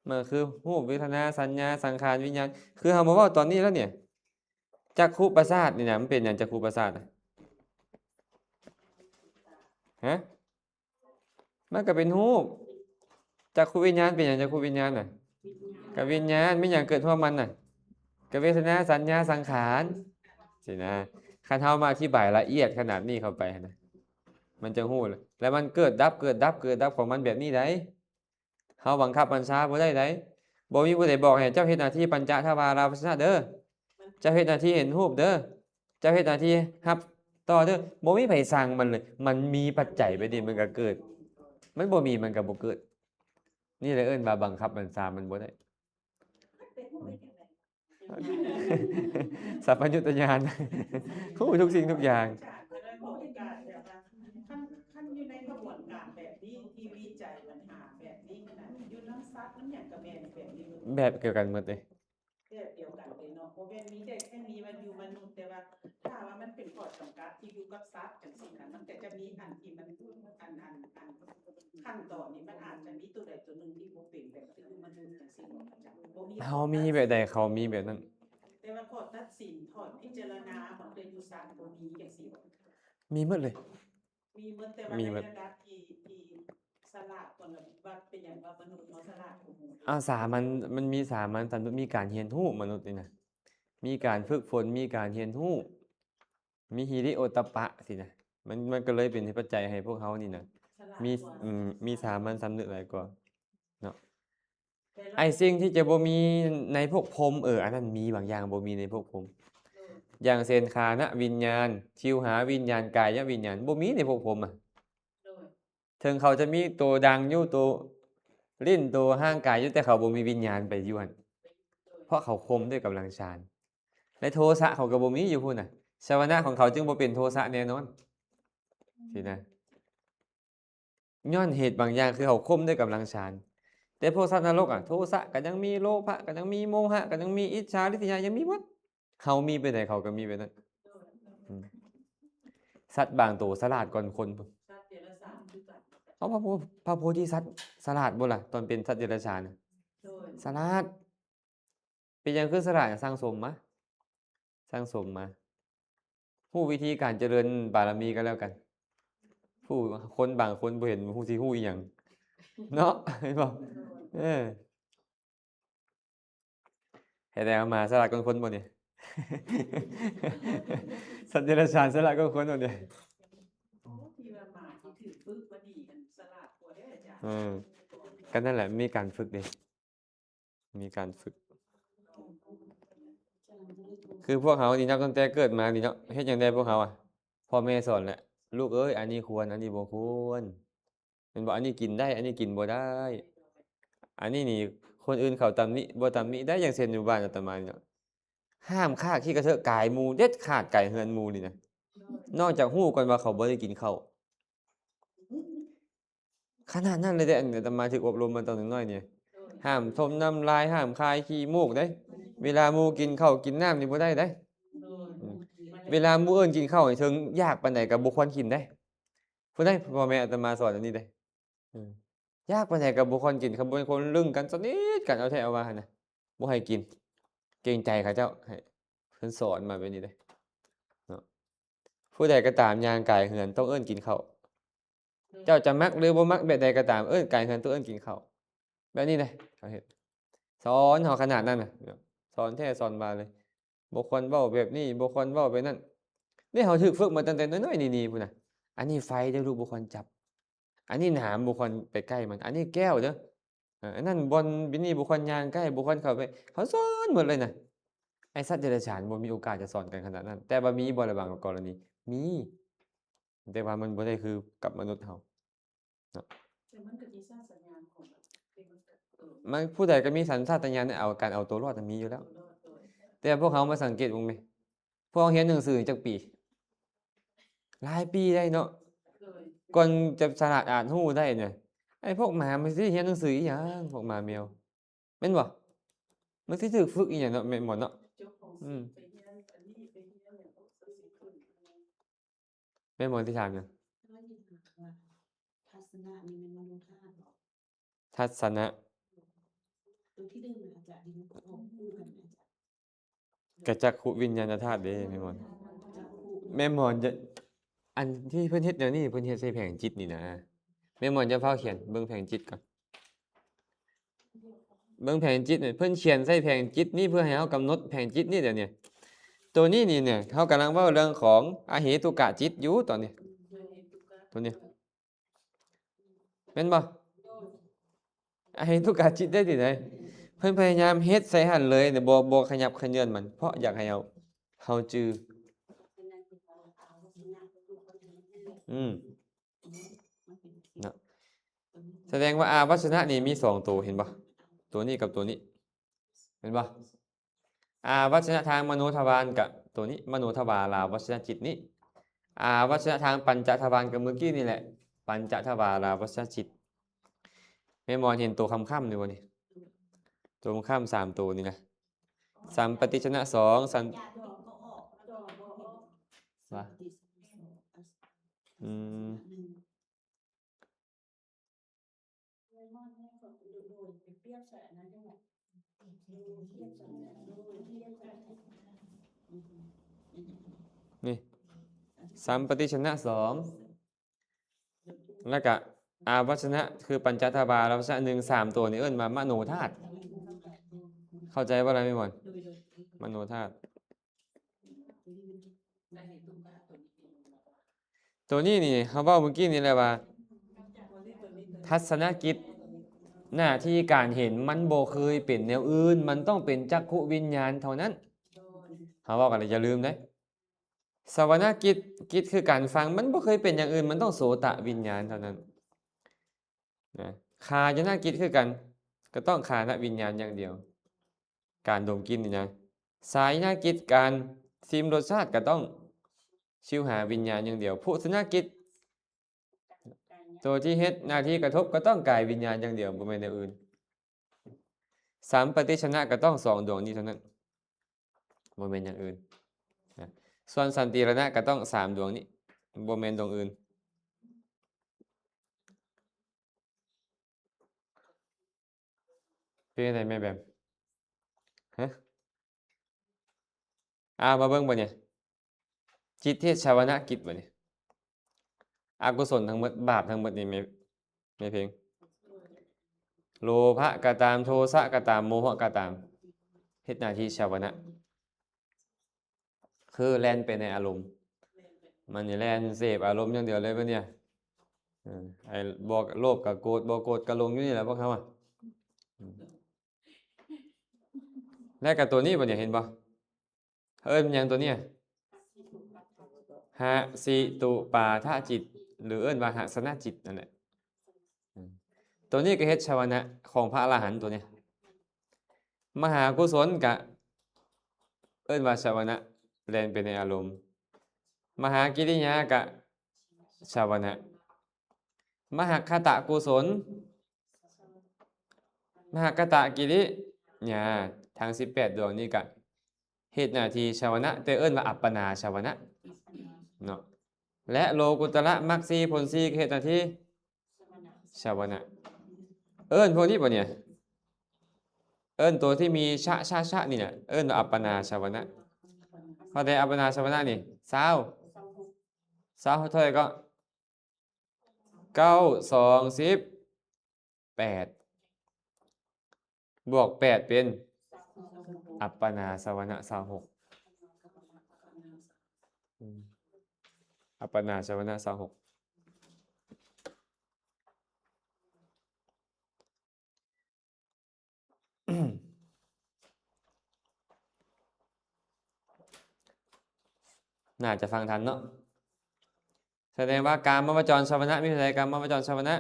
มันคือรูปเวทนาสัญญาสังขารวิญญาณคือเฮามาเว้าตอนนี้แล้วเนี่ยจักขุประสาทนี่นะมันเป็นหยังจักขุประสาทน่ะฮะมันก็เป็นรูปจักขุวิญญาณเป็นหยังจักขุวิญญาณน่ะก็วิญญาณไม่หยังเกิดเพราะมันน่ะก็เวทนาสัญญาสังขารสินะคันเฮามาอธิบายละเอียดขนาดนี้เข้าไปนะมันจะฮู้เลยแล้วมันเกิดดับของมันแบบนี้ได้เฮาบังคับบัญชาบ่ได้ไดบ่มีผู้ใดบอกให้เจ้าเฮ็ดหน้าที่ปัญจทวาราภสนะเด้อเจ้าเฮ็ดหน้าที่เห็นรูปเด้อเจ้าเฮ็ดหน้าที่รับต่อเด้อบ่มีไผสั่งมันเลย มันมีปัจจัยไปดิมันก็เกิด มันบ่มีมันก็บ่เกิด นี่เลยเอิ้นว่าบังคับบัญชามันบ่ได้ เป็นผู้ไม่แข็งแรง สัพพัญญุตญาณ รู้ทุกสิ่งทุกอย่าง อาจารย์จะได้บอกการแบบว่าขั้นอยู่ในกระบวนการแบบนี้ที่วิจัยปัญหาแบบนี้นะอยู่น้ำซัดน้ำหยังกับแม่นแบบนี้ แบบเกี่ยวกันหมดเลย แบบเดียวกันเลยเนาะบ่แ เป็นมีแต่แค่มีมันอยู่มนุษย์แต่ว่าถ้าว่ามันเป็นข้อจำกัดที่อยู่กับสัตว์จังซี่นะมันก็จะมีอันที่มันขั้นตอนนี้มันอาจจะมีตัวใดตัวหนึ่งที่บ่เป็นแบบที่อยู่มนุษย์จังซี่บ่จ้ะบ่มี เฮามีแบบใดเขามีแบบนั้น แต่ว่าข้อตัดสินถอดพิจารณาของเดอยู่ศาลบ่มีจังซี่บ่ มีหมดเลย มีหมดแต่ว่า มี ใน หมด ระดับที่สลาดคนละว่าเป็นหยังว่ามนุษย์เนาะสลาดโอ้โห สามันมีสามัญสำนึกมีการเรียนรู้มนุษย์นี่นะมีการฝึกฝนมีการเรียนรู้มีหิริโอตตัปปะสินะมันก็เลยเป็นปัจจัยให้พวกเขานี่นะ ฉลาด มี กว่า มีสามัญสำนึกหลายกว่าเนาะ แต่ละ ไอ้สิ่งที่จะบ่มีในพวกพรหมอันนั้นมีบางอย่างบ่มีในพวกพรหม โดย อย่างเช่นฆานะวิญญาณชิวหาวิญญาณกายวิญญาณบ่มีในพวกพรหม โดย ถึงเขาจะมีตัวดังอยู่ตัวลิ้นตัวห้างกายอยู่แต่เขาบ่มีวิญญาณไปอยู่หั่น โดย เพราะเขาคมด้วยกำลังฌานและโทสะเขาก็บ่มีอยู่พุ่นน่ะชาวนะของเขาจึงบ่เป็นโทสะแน่นอนสินะย้อนเหตุบางอย่างคือเขาคมด้วยกำลังฌานแต่พวกสัตว์นรกโทสะก็ยังมีโลภะก็ยังมีโมหะก็ยังมีอิจฉาริษยายังมีหมดเขามีไปไหนเขาก็มีไปนั่น โดย สัตว์บางตัวฉลาดกว่าคนพุ่น สัตว์เดรัจฉานคือกัน เอาพระโพธิสัตว์ฉลาดบ่ล่ะตอนเป็นสัตว์เดรัจฉานน่ะ โดย ฉลาดเป็นหยังคือฉลาดสร้างสมมาสร้างสมมาผู้วิธีการเจริญบารมีก็แล้วกัน ผู้คนบางคนบ่เห็นผู้สิฮู้อีหยังเนาะ เห็นบ่ให้ได้เอามาฉลาดกว่าคนบ่เนี่ย สัตว์เดรัจฉานฉลาดกว่าคนบ่เนี่ย โอ้ที่ว่าหมาที่ถือปึ๊กมาดีกันสลาดกว่าเด้ออาจารย์ ก็นั่นแหละมีการฝึกเด้มีการฝึก คือพวกเขานี่นับตั้งแต่เกิดมานี่เนาะเฮ็ดหยังได้พวกเขาพ่อแม่สอนแหละลูกเอ้ยอันนี้ควรอันนี้บ่ควรแม่นบ่อันนี้กินได้ อันนี้กินบ่ได้ อันนี้นี่คนอื่นเขาตำหนิบ่ตำหนิได้อย่างเช่นอยู่บ้านอาตมานี่เนาะห้ามฆ่าขี้กระเทอะกายหมู่เด็ดขาดไก่เฮือนหมู่นี่นะนอกจากฮู้ก่อนว่าเขาบ่ได้กินข้าวขนาดนั้นเลยเด้อันอาตมาถูกอบรมมาตอนน้อยๆนี่ห้ามทมน้ำลายห้ามคายขี้มูกเด้เวลาหมู่กินข้าวกินน้ำนี่บ่ได้เด้ เวลาหมู่เอิ้นกินข้าวให้ถึงยากปานใดก็บ่ควรกินเด้ผู้ใดพ่อแม่อาตมาสอนอันนี้เด้ยากปานใดก็บ่ควรกินคันบ่เป็นคนลึงกันสนิทกันเอาแท้เอาว่าหั่นน่ะบ่ให้กิน เกรงใจเขาเจ้าให้เพิ่นสอนมาแบบนี้เด้เนาะผู้ใดก็ตามย่างกายเหือนต้องเอิ้นกินข้าวเจ้าจะมักหรือบ่มักแบบใดก็ตามเอิ้นกายเหือนต้องเอิ้นกินข้าวแบบนี้เด้เขาเฮ็ดสอนเฮาขนาดนั้นน่ะสอนแท้สอนมาเลยบ่ควรเว้าแบบนี้บ่ควรเว้าแบบนั้นนี่เฮาถูกฝึกมาตั้งแต่น้อยๆนี่ๆพุ่นน่ะอันนี้ไฟเด้อลูกบ่ควรจับ อันนี้หนามบ่ควรไปใกล้มัน อันนี้แก้วเด้ออันนั้นบอนบินี่บ่ควรย่างใกล้บ่ควรเข้าไปเขาสอนหมดเลยน่ะไอ้สัตว์เดรัจฉานบ่มีโอกาสจะสอนกันขนาดนั้น แต่ว่ามีบ่ละบางกรณีมีแต่ว่ามันบ่ได้คือกับมนุษย์เฮา แต่มันก็มีสร้างสัญญาณของแบบเป็นมันก็มันผู้ใดก็มีสัญชาตญาณในการเอาตัวรอดมีอยู่แล้ว รอดโดย แต่พวกเขามาสังเกตบ้างไหมพวกเขาเรียนหนังสือจักปี หลายปีได้เนาะ โดย ก่อนจะฉลาดอ่านฮู้ได้เนี่ยไอ้พวกหมามันสิเรียนหนังสืออีหยังพวกหมาแมวแม่นบ่มันสิถูกฝึกอีหยังเนาะแม่นบ่เนาะ เจ้าของสิไปเฮียนอันนี้ไปเฮียนเนี่ยต้องสิขึ้น แม่นบ่ที่ถามหยัง ก็ยินดีว่าทัศนะนี่มันมนุษย์ธาตุหรอ ทัศนะ ตัวที่หนึ่งอาจจะดินกับผมคู่กันอาจจะ กะจักขุวิญญาณธาตุเด้แม่นบ่ จะคู่ แม่นบ่จะอันที่เพิ่นเฮ็ดแนวนี้เพิ่นเฮ็ดใส่แผงจิตนี่นะแม่นบ่จะเฝ้าเขียนเบิ่งแผงจิตก่อนเบิ่งแผงจิตเนี่ยเพิ่นเขียนใส่แผงจิตนี่เพื่อให้เฮากำหนดแผงจิตนี่เดี๋ยวนี้ตัวนี้นี่เนี่ยเฮากำลังเว้าเรื่องของอเหตุกะจิตอยู่ตอนนี้ โดยเหตุกะ ตัวนี้แม่นบ่อเหตุกะจิตได้ที่ไหนเพิ่นพยายามเฮ็ดใส่หั่นเลยเนี่ยบ่ขยับขยื่นมัน เพราะอยากให้เฮาจือนะแสดงว่าอาวัชนะนี่มี2ตัวเห็นบ่ตัวนี้กับตัวนี้เห็นบ่อาวัชนะทางมโนทวารกับตัวนี้มโนทวาราวัชนะจิตนี้อาวัชนะทางปัญจทวารกับเมื่อกี้นี่แหละปัญจทวาราวัชนะจิตแม่มอนเห็นตัวค่ำๆนี่บ่นี่ตัวค่ำๆ3ตัวนี่นะ สัมปติชนะสองสัม ญาติก็ออกแล้วก็บ่ออก วะอืม เลมอนเนี่ยก็โดยเปรียบใส่อันนั้นด้วยเทียบใส่โดยเทียบใส่ นี่สัมปติชนะสองแล้วก็อาวัชนะคือปัญจทบาทวัชนะหนึ่งสามตัวนี่เอิ้นมามโนธาตุเข้าใจว่าอะไรไม่หมดมโนธาตุตัวนี้นี่เขาเว้าเมื่อกี้นี่แหละว่า ทัศนกิจหน้าที่การเห็นมันบ่เคยเป็นแนวอื่น มันต้องเป็นจักขุวิญญาณเท่านั้นเขาบอกกันเลยอย่าลืมนะสวนากิจกิจคือการฟังมันบ่เคยเป็นอย่างอื่น มันต้องโสตวิญญาณเท่านั้นนะคายนากิจคือกันก็ต้องคานวิญญาณอย่างเดียว การดมกลิ่นนี่นะสายนากิจการชิมรสชาติก็ต้องชิวหาวิญญาณอย่างเดียวผู้สนากิจตัวที่เฮ็ดหน้าที่กระทบก็ต้องกายวิญญาณอย่างเดียวบ่แม่นอย่างอื่นสัมปติชนะก็ต้องสองดวงนี้เท่านั้นบ่แม่นอย่างอื่นนะส่วนสันติรณะก็ต้องสามดวงนี้บ่แม่นดวงอื่นเป็นไงแม่แบมฮะมาเบิ่งบ่เนี่ยจิตเทศชาวนะกิจบ่เนี่ยอกุศลทั้งหมดบาปทั้งหมดนี่ไม่เพียงโลภะก็ตามโทสะก็ตามโมหะก็ตามเฮ็ดหน้าที่ชาวนะคือแล่นไปในอารมณ์มันนี่แล่นเสพอารมณ์อย่างเดียวเลยปะเนี่ยไอ้บ่โลภกับโกรธบ่โกรธก็ลงอยู่นี่แหละพวกเขาอ่ะแล้วกับตัวนี้บ่เนี่ยเห็นบ่เอิ้นหยังตัวเนี้ยหะสิตุปาทะจิตหรือเอิ้นว่าหสนจิตนั่นแหละตัวนี้ก็เฮ็ดชาวนะของพระอรหันต์ตัวเนี้ยมหากุศลกะเอิ้นว่าชาวนะแล่นไปในอารมณ์มหากิริยากะชาวนะมหคตกุศลมหคตกิริยาทั้ง18ดวงนี้กะเฮ็ดหน้าที่ชาวนะแต่เอิ้นว่าอัปปนาชาวนะเนาะและโลกุตระมรรคสีผลสีเฮ็ดหน้าที่ชาวนะเอิ้นพวกนี้บ่เนี่ยเอิ้นตัวที่มีชะนี่น่ะเอิ้นว่าอัปปนาชาวนะพอได้อัปปนาชาวนะนี่20เท่าไหร่ก็9 2 18บวก8เป็นอัปปนาสวนะ26อัปปนาสวนะ26น่าจะฟังทันเนาะแสดงว่าการมวจรสวนะมีอะไรการมวจรสวนะ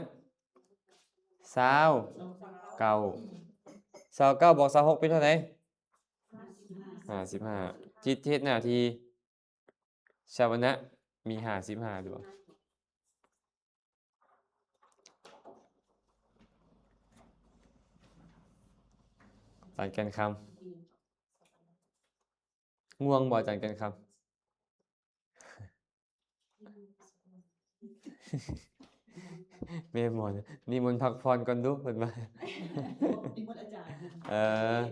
29บวก26เป็นเท่าไหร่55จิตเทศหน้าที่ชาวนะมี55ดวงอาจารย์กันคำง่วงบ่อาจารย์กันคำเมมอนนี่มันพักผ่อนก่อนดูเพิ่นว่า นิมนต์อาจารย์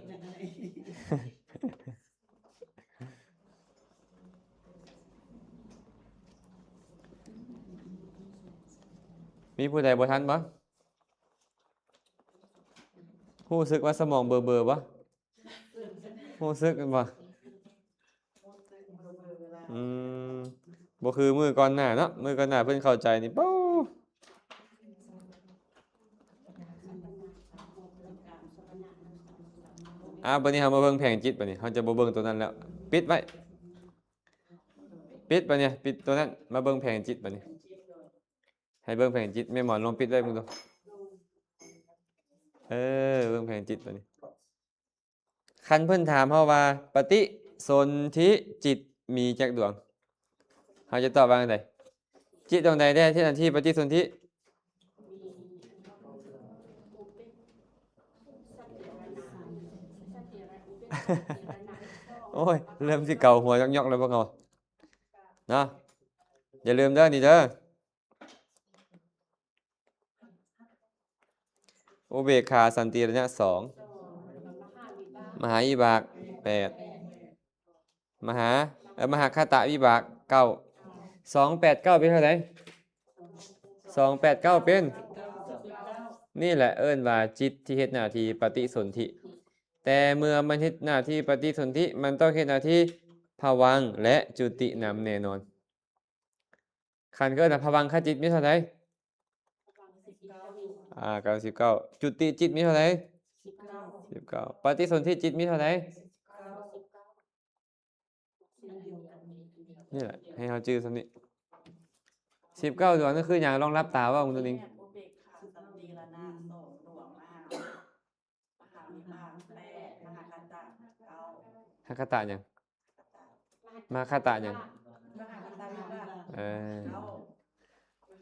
มีผู้ใดบ่ทันบ่รู้สึกว่าสมองเบลอๆบ่รู้สึกกันบ่บ่คือมื้อก่อนหน้าเนาะมื้อก่อนหน้าเพิ่นเข้าใจนี่ปู๊บัดนี้เฮามาเบิ่งแผงจิตบัดนี้เฮาจะบ่เบิ่งตัวนั้นแล้วปิดไว้ปิดบัดนี้ปิดตัวนั้นมาเบิ่งแผงจิตบัดนี้ให้เบิ่งแผงจิตแม่หมอนลองปิดไว้มึงดูเบิ่งแผงจิตบัดนี้คันเพิ่นถามเฮาว่าปฏิสนธิจิตมีจักดวงเฮาจะตอบว่าจังไดจิตดวงใดได้ที่หน้าที่ปฏิสนธิ โอ้ยเริ่มที่เก่าหัวยอกๆแล้วพวกเราเนาะอย่าลืมเด้อนี่เด้ออุเบกขาสันติระยะสองมหาวิบากแปดมหามหาคตวิบากเก้า289เป็นเท่าไหร่289เป็นนี่แหละเอิ้นว่าจิตที่เฮ็ดหน้าที่ปฏิสนธิแต่เมื่อมันเฮ็ดหน้าที่ปฏิสนธิมันต้องเฮ็ดหน้าที่ภวังค์และจุตินำแน่นอนคันเกิดภวังคจิตมีเท่าไหร่99จุติจิตมีเท่าไหร่19ปฏิสนธิจิตมีเท่าไหร่นี่แหละให้เฮาจื้อซำนี้19ดวงนั่นคือหยังลองรับตาว่าคุณตัวนี้ อุเบกขาสันติระนาสองดวงมากมหาวิบากแปดมหาคัตตะเก้า ฮักคตะหยังมาคตะหยัง มหาคัตตะวิบาก เออ เก้า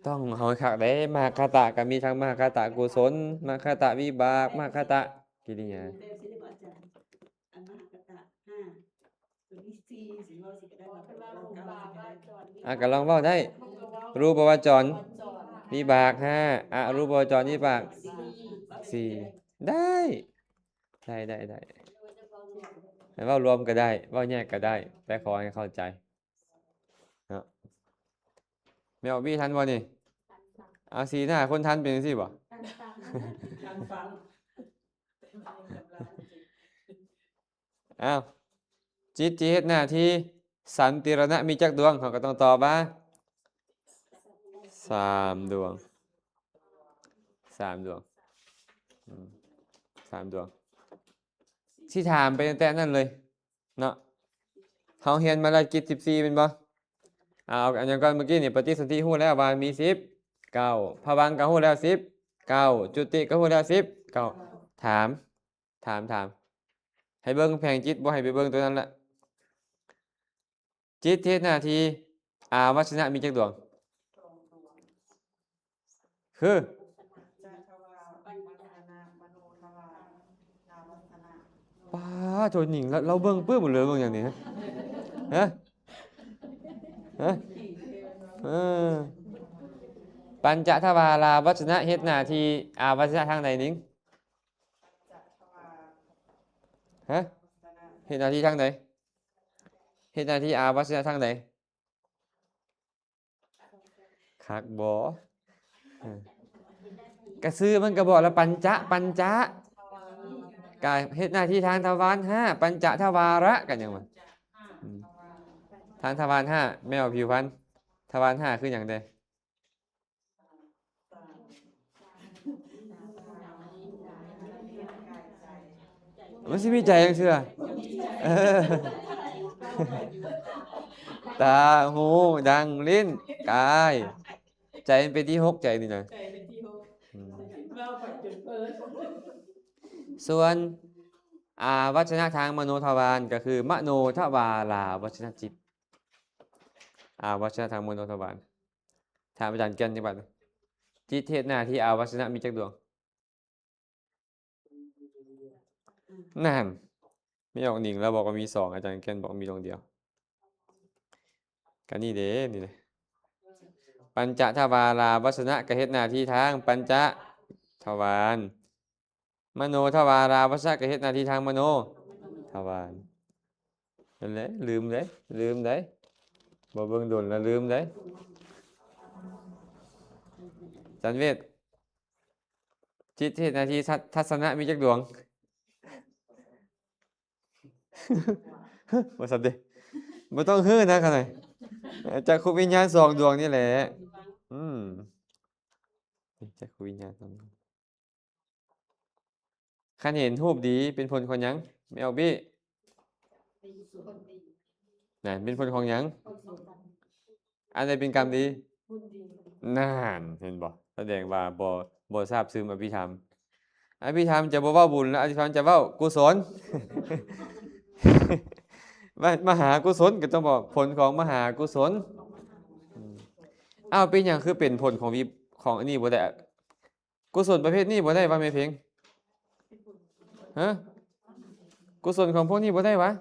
ต้องเฮาให้คักเด้มหาคตะก็มีทั้งมหาคตะกุศลมหาคตะวิบากมหาคตะกิริยา เต็มสิได้บ่อาจารย์อันมหากตะ5ตัวนี้4สิว่าสิก็ได้ว่า เป็นว่าครูบาว่าจอนนี่ ก็ลองเว้าได้ รูปวจรวิบาก5อรูปวจรวิบาก4ได้ให้เว้ารวมก็ได้เว้าแยกก็ได้ แต่ขอให้เข้าใจเนาะแม่ออกบี้ทันบ่นี่เอาสีหน้าคนทันเป็นจังซี่บ่ การฟัง อ้าวจิตที่เฮ็ดหน้าที่สันติรณะมีจักดวงเขาก็ต้องตอบว่า3 ดวง3 ดวง3 ดวงที่ถามไปตั้งแต่นั้นเลยเนาะเขาเรียนมาแล้วกิจ14เป็นบ่เอาอันอย่างก่อนเมื่อกี้นี่ปฏิสนธิฮู้แล้วว่ามี10 9ภวังค์ก็ฮู้แล้ว10 9จุติก็ฮู้แล้ว10 9ถามให้เบิ่งแผงจิตบ่ให้ไปเบิ่งตัวนั้นละจิตเทศหน้าที่อาวัชนะมีจักดวงคือ จะทวารปัญญานามโนทวารนาวัฒนะ ป้าโจหญิงแล้วเราเบิ่งปื้มหมดเลยเบิ่งอย่างนี้ฮะเออปัญจทวาราวัชนะเฮ็ดหน้าที่อาวัชนะทางใดนิ้ง จะทวาร ฮะ วัฒนะ เฮ็ดหน้าที่ทางใดเฮ็ดหน้าที่อาวัชนะทางใดคักบ่กระซื้อมันก็บอกแล้วปัญจะกายเฮ็ดหน้าที่ทางทวาร5ปัญจทวาระกันหยังวะทางทวาร5แมวผิวพรรณทวาร5คือหยังใดมันสิมีใจจังเทื่อเออตาหูดังลิ้นกายใจมันเป็นที่6ใจนี่นะ ใจเป็นที่หกเราไปจนเปิด ส่วนวัชนะทางมโนทวารก็คือมโนทวาราวัชนะจิตวัชนะทางมโนทวารถามอาจารย์แก่นจังบัดจิตเทศหน้าที่วัชนะมีจักดวงนั่นไม่ออกหนิงแล้วบอกว่ามี2อาจารย์แก่นบอกมีดวงเดียวก็นี่เด้นี่เลยปัญจทวาราวัชนะก็เฮ็ดหน้าที่ทางปัญจทวารมโนทวาราวัชนะก็เฮ็ดหน้าที่ทางมโนทวารนั่นแหละลืมได้บ่เบิ่งโดนแล้วลืมได้จันเวทจิตเฮ็ดหน้าที่ทัศนะมีจักดวง บ่ซับเด้บ่ต้องฮื้อนะคั่นน่ะจักขุวิญญาณ2 ดวงนี่แหละจักขุวิญญาณ2 ดวงคันเห็นรูปดีเป็นผลของหยังไม่เอาบี้นั่นเป็นผลของหยังอันใดเป็นกรรมดีนั่นเห็นบ่แสดงว่าบ่ทราบซึ้งอภิธรรมจะบ่เว้าบุญแล้วอภิธรรมจะเว้ากุศล มหากุศลก็ต้องบอกผลของมหากุศลอ้าวเป็นหยังคือเป็นผลของอันนี้บ่ได้กุศลประเภทนี้บ่ได้ว่าแม่เพ็งฮะกุศลของพวกนี้บ่ได้วะ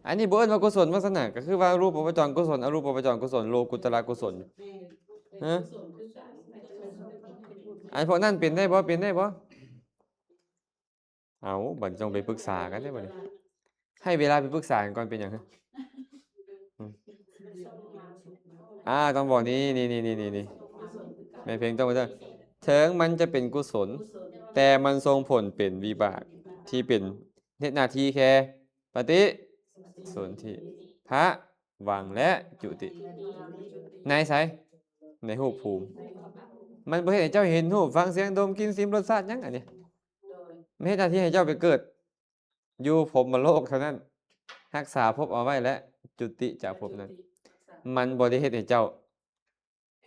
อันนี้บ่เอิ้นว่ากุศลลักษณะก็คือว่ารูปปวจรกุศลอรูปปวจรกุศลโลกุตระกุศล ฮะ อันพวกนั้นเป็นได้บ่เป็นได้บ่เอาบัดนี้ต้องไปปรึกษากันได้บัดนี้ให้เวลาไปปรึกษากันก่อนเป็นหยังฮะต้องบอกนี่แม่เพลงต้องว่าถึงมันจะเป็นกุศล แต่มันทรงผลเป็นวิบากที่เป็นเฮ็ดหน้าที่แค่ปฏิสนธิพระวังและจุติในไสในรูปภูมิ มันบ่เฮ็ดให้เจ้าเห็นรูปฟังเสียงดมกลิ่นลิ้มรสชาติหยังอันนี้ไม่เฮ็ดหน้าที่ให้เจ้าไปเกิด อยู่ภพโลกเท่านั้นรักษาภพเอาไว้และจุติจากภพนั้น มันบ่ได้เฮ็ดให้เจ้า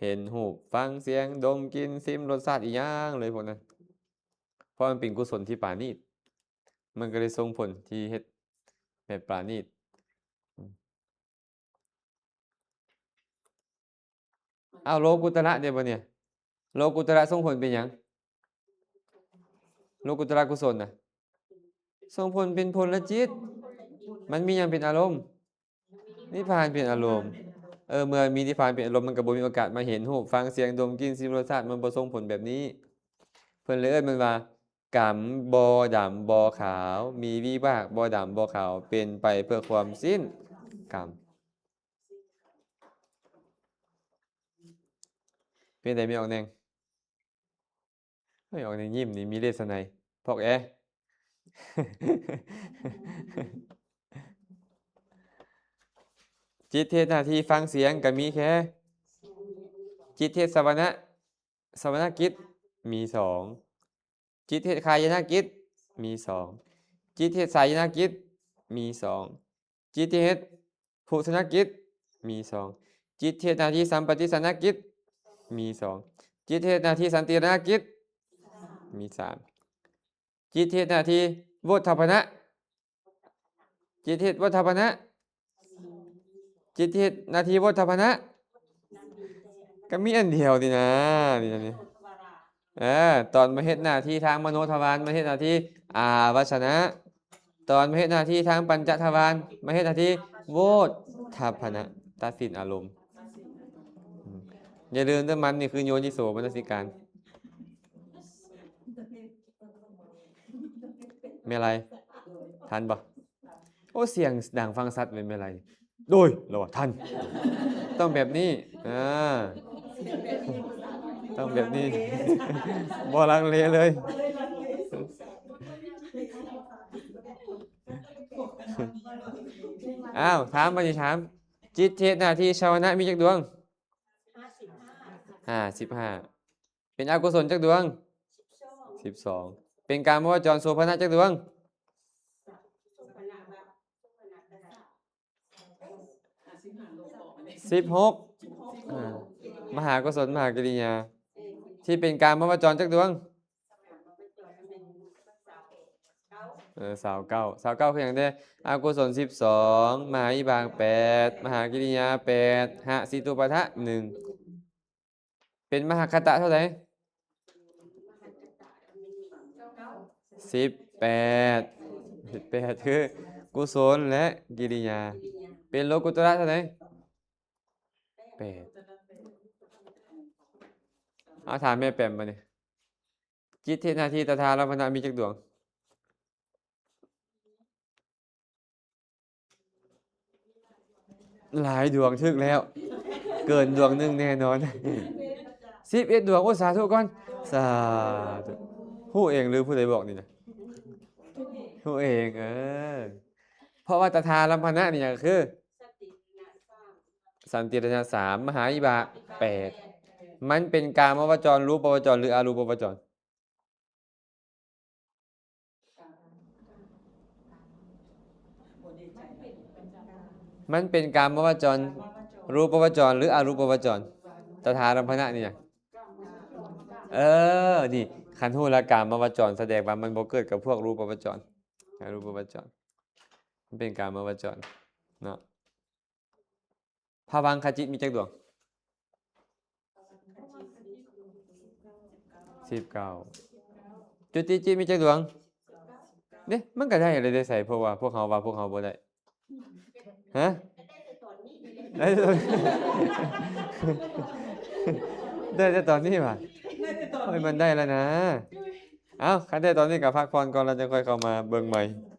เห็นรูปฟังเสียงดมกลิ่นลิ้มรสชาติอีหยังเลยพวกนั้น เพราะมันเป็นกุศลที่ปราณีตมันก็เลยส่งผลที่เฮ็ดแบบปราณีตโลกุตระเด้บ่เนี่ย โลกุตระส่งผลเป็นหยัง โลกุตระกุศลน่ะส่งผลเป็นผลจิต มันมีหยังเป็นอารมณ์ นิพพานเป็นอารมณ์ เมื่อมีนิพพานเป็นอารมณ์มันก็บ่มีโอกาสมาเห็นรูปฟังเสียงดมกลิ่นลิ้มรสชาติมันบ่ส่งผลแบบนี้ เพิ่นเลยเอิ้นมันว่ากรรมบ่ดำบ่ขาว มีวิบากบ่ดำบ่ขาว เป็นไปเพื่อความสิ้นกรรม เป็นไดไม่ออกแนงไม่ออกแนงยิ้มนี่มีเลสไนพอกจิตเทศหน้าที่ฟังเสียงก็มีแค่จิตเทศสวรรณกิจมีสองจิตเทศคายนกิจมีสองจิตเทศสายนกิจมีสองจิตเทศภูสนกิจมีสองจิตเทศหน้าที่สัมปติสนกิจมีสองจิตเทศหน้าที่สันติรณกิจมีสามจิตเทศหน้าที่วุฒพนะจิตเทศวุฒพนะจิตเทศหน้าที่วุฒพนะก็มีอันเดียวนี่นะนี่ตอนมาเฮ็ดหน้าที่ทางมโนทวารมาเฮ็ดหน้าที่อาวชนะ ตอนมาเฮ็ดหน้าที่ทางปัญจทวารมาเฮ็ดหน้าที่โวทัพพนะตัดสินอารมณ์อย่าลืมเรื่องมันนี่คือโยนิโสมนสิการมีอะไรทันบ่โอ้เสียงดังฟังชัดเป็นอะไรโดยเราว่าทันต้องแบบนี้ต้องแบบนี้บ่ลังเลเลยถามมาดิถามจิตเทศหน้าที่ชาวนะมีจักดวง55เป็นอกุศลจักดวง12เป็นกามวจรโสภณะจักดวง16มหากุศลมหากิริยาที่เป็นกามวจรจักดวง29คืออย่างเด้อกุศล12มหาวิบาก8มหากิริยา8หสิตุปะทะ1เป็นมหคตะเท่าไหร่18คือกุศลและกิริยาเป็นโลกุตระเท่าไหร่8ถามแม่แปมมาดิจิตเทศหน้าที่ตถาลัมพนะมีจักดวงหลายดวงทึกแล้วเกินดวงหนึ่งแน่นอน11ดวงสาธุก่อนสาธุผู้เองหรือผู้ใดบอกนี่นะผู้เองเพราะว่าตถาลัมพนะนี่ก็คือสันติรณะ3มหาวิบาก8มันเป็นกามวจรรูปวจรหรืออรูปวจรมันเป็นกามวจรรูปวจรหรืออรูปวจรตถาลัมพนะนี่นะนี่ขันธ์หูละกามวจรแสดงว่ามันบ่เกิดกับพวกรูปวจรอรูปวจรมันเป็นกามวจรเนาะภวังคจิตมีจักดวง19จุติจิตมีจักดวงเนี่ยมันก็ได้อะไรได้ใส่เพราะว่าพวกเขาบ่ได้ ฮะ ได้แต่ตอนนี้นี่แหละ ได้แต่ตอนได้แต่ตอนนี้ว่ะ น่าจะตอน โอ้ย นี้ มันได้แล้วนะ เอ้าคันได้ตอนนี้ก็พักผ่อนก่อนเราจะค่อยเข้ามาเบิ่งใหม่ เ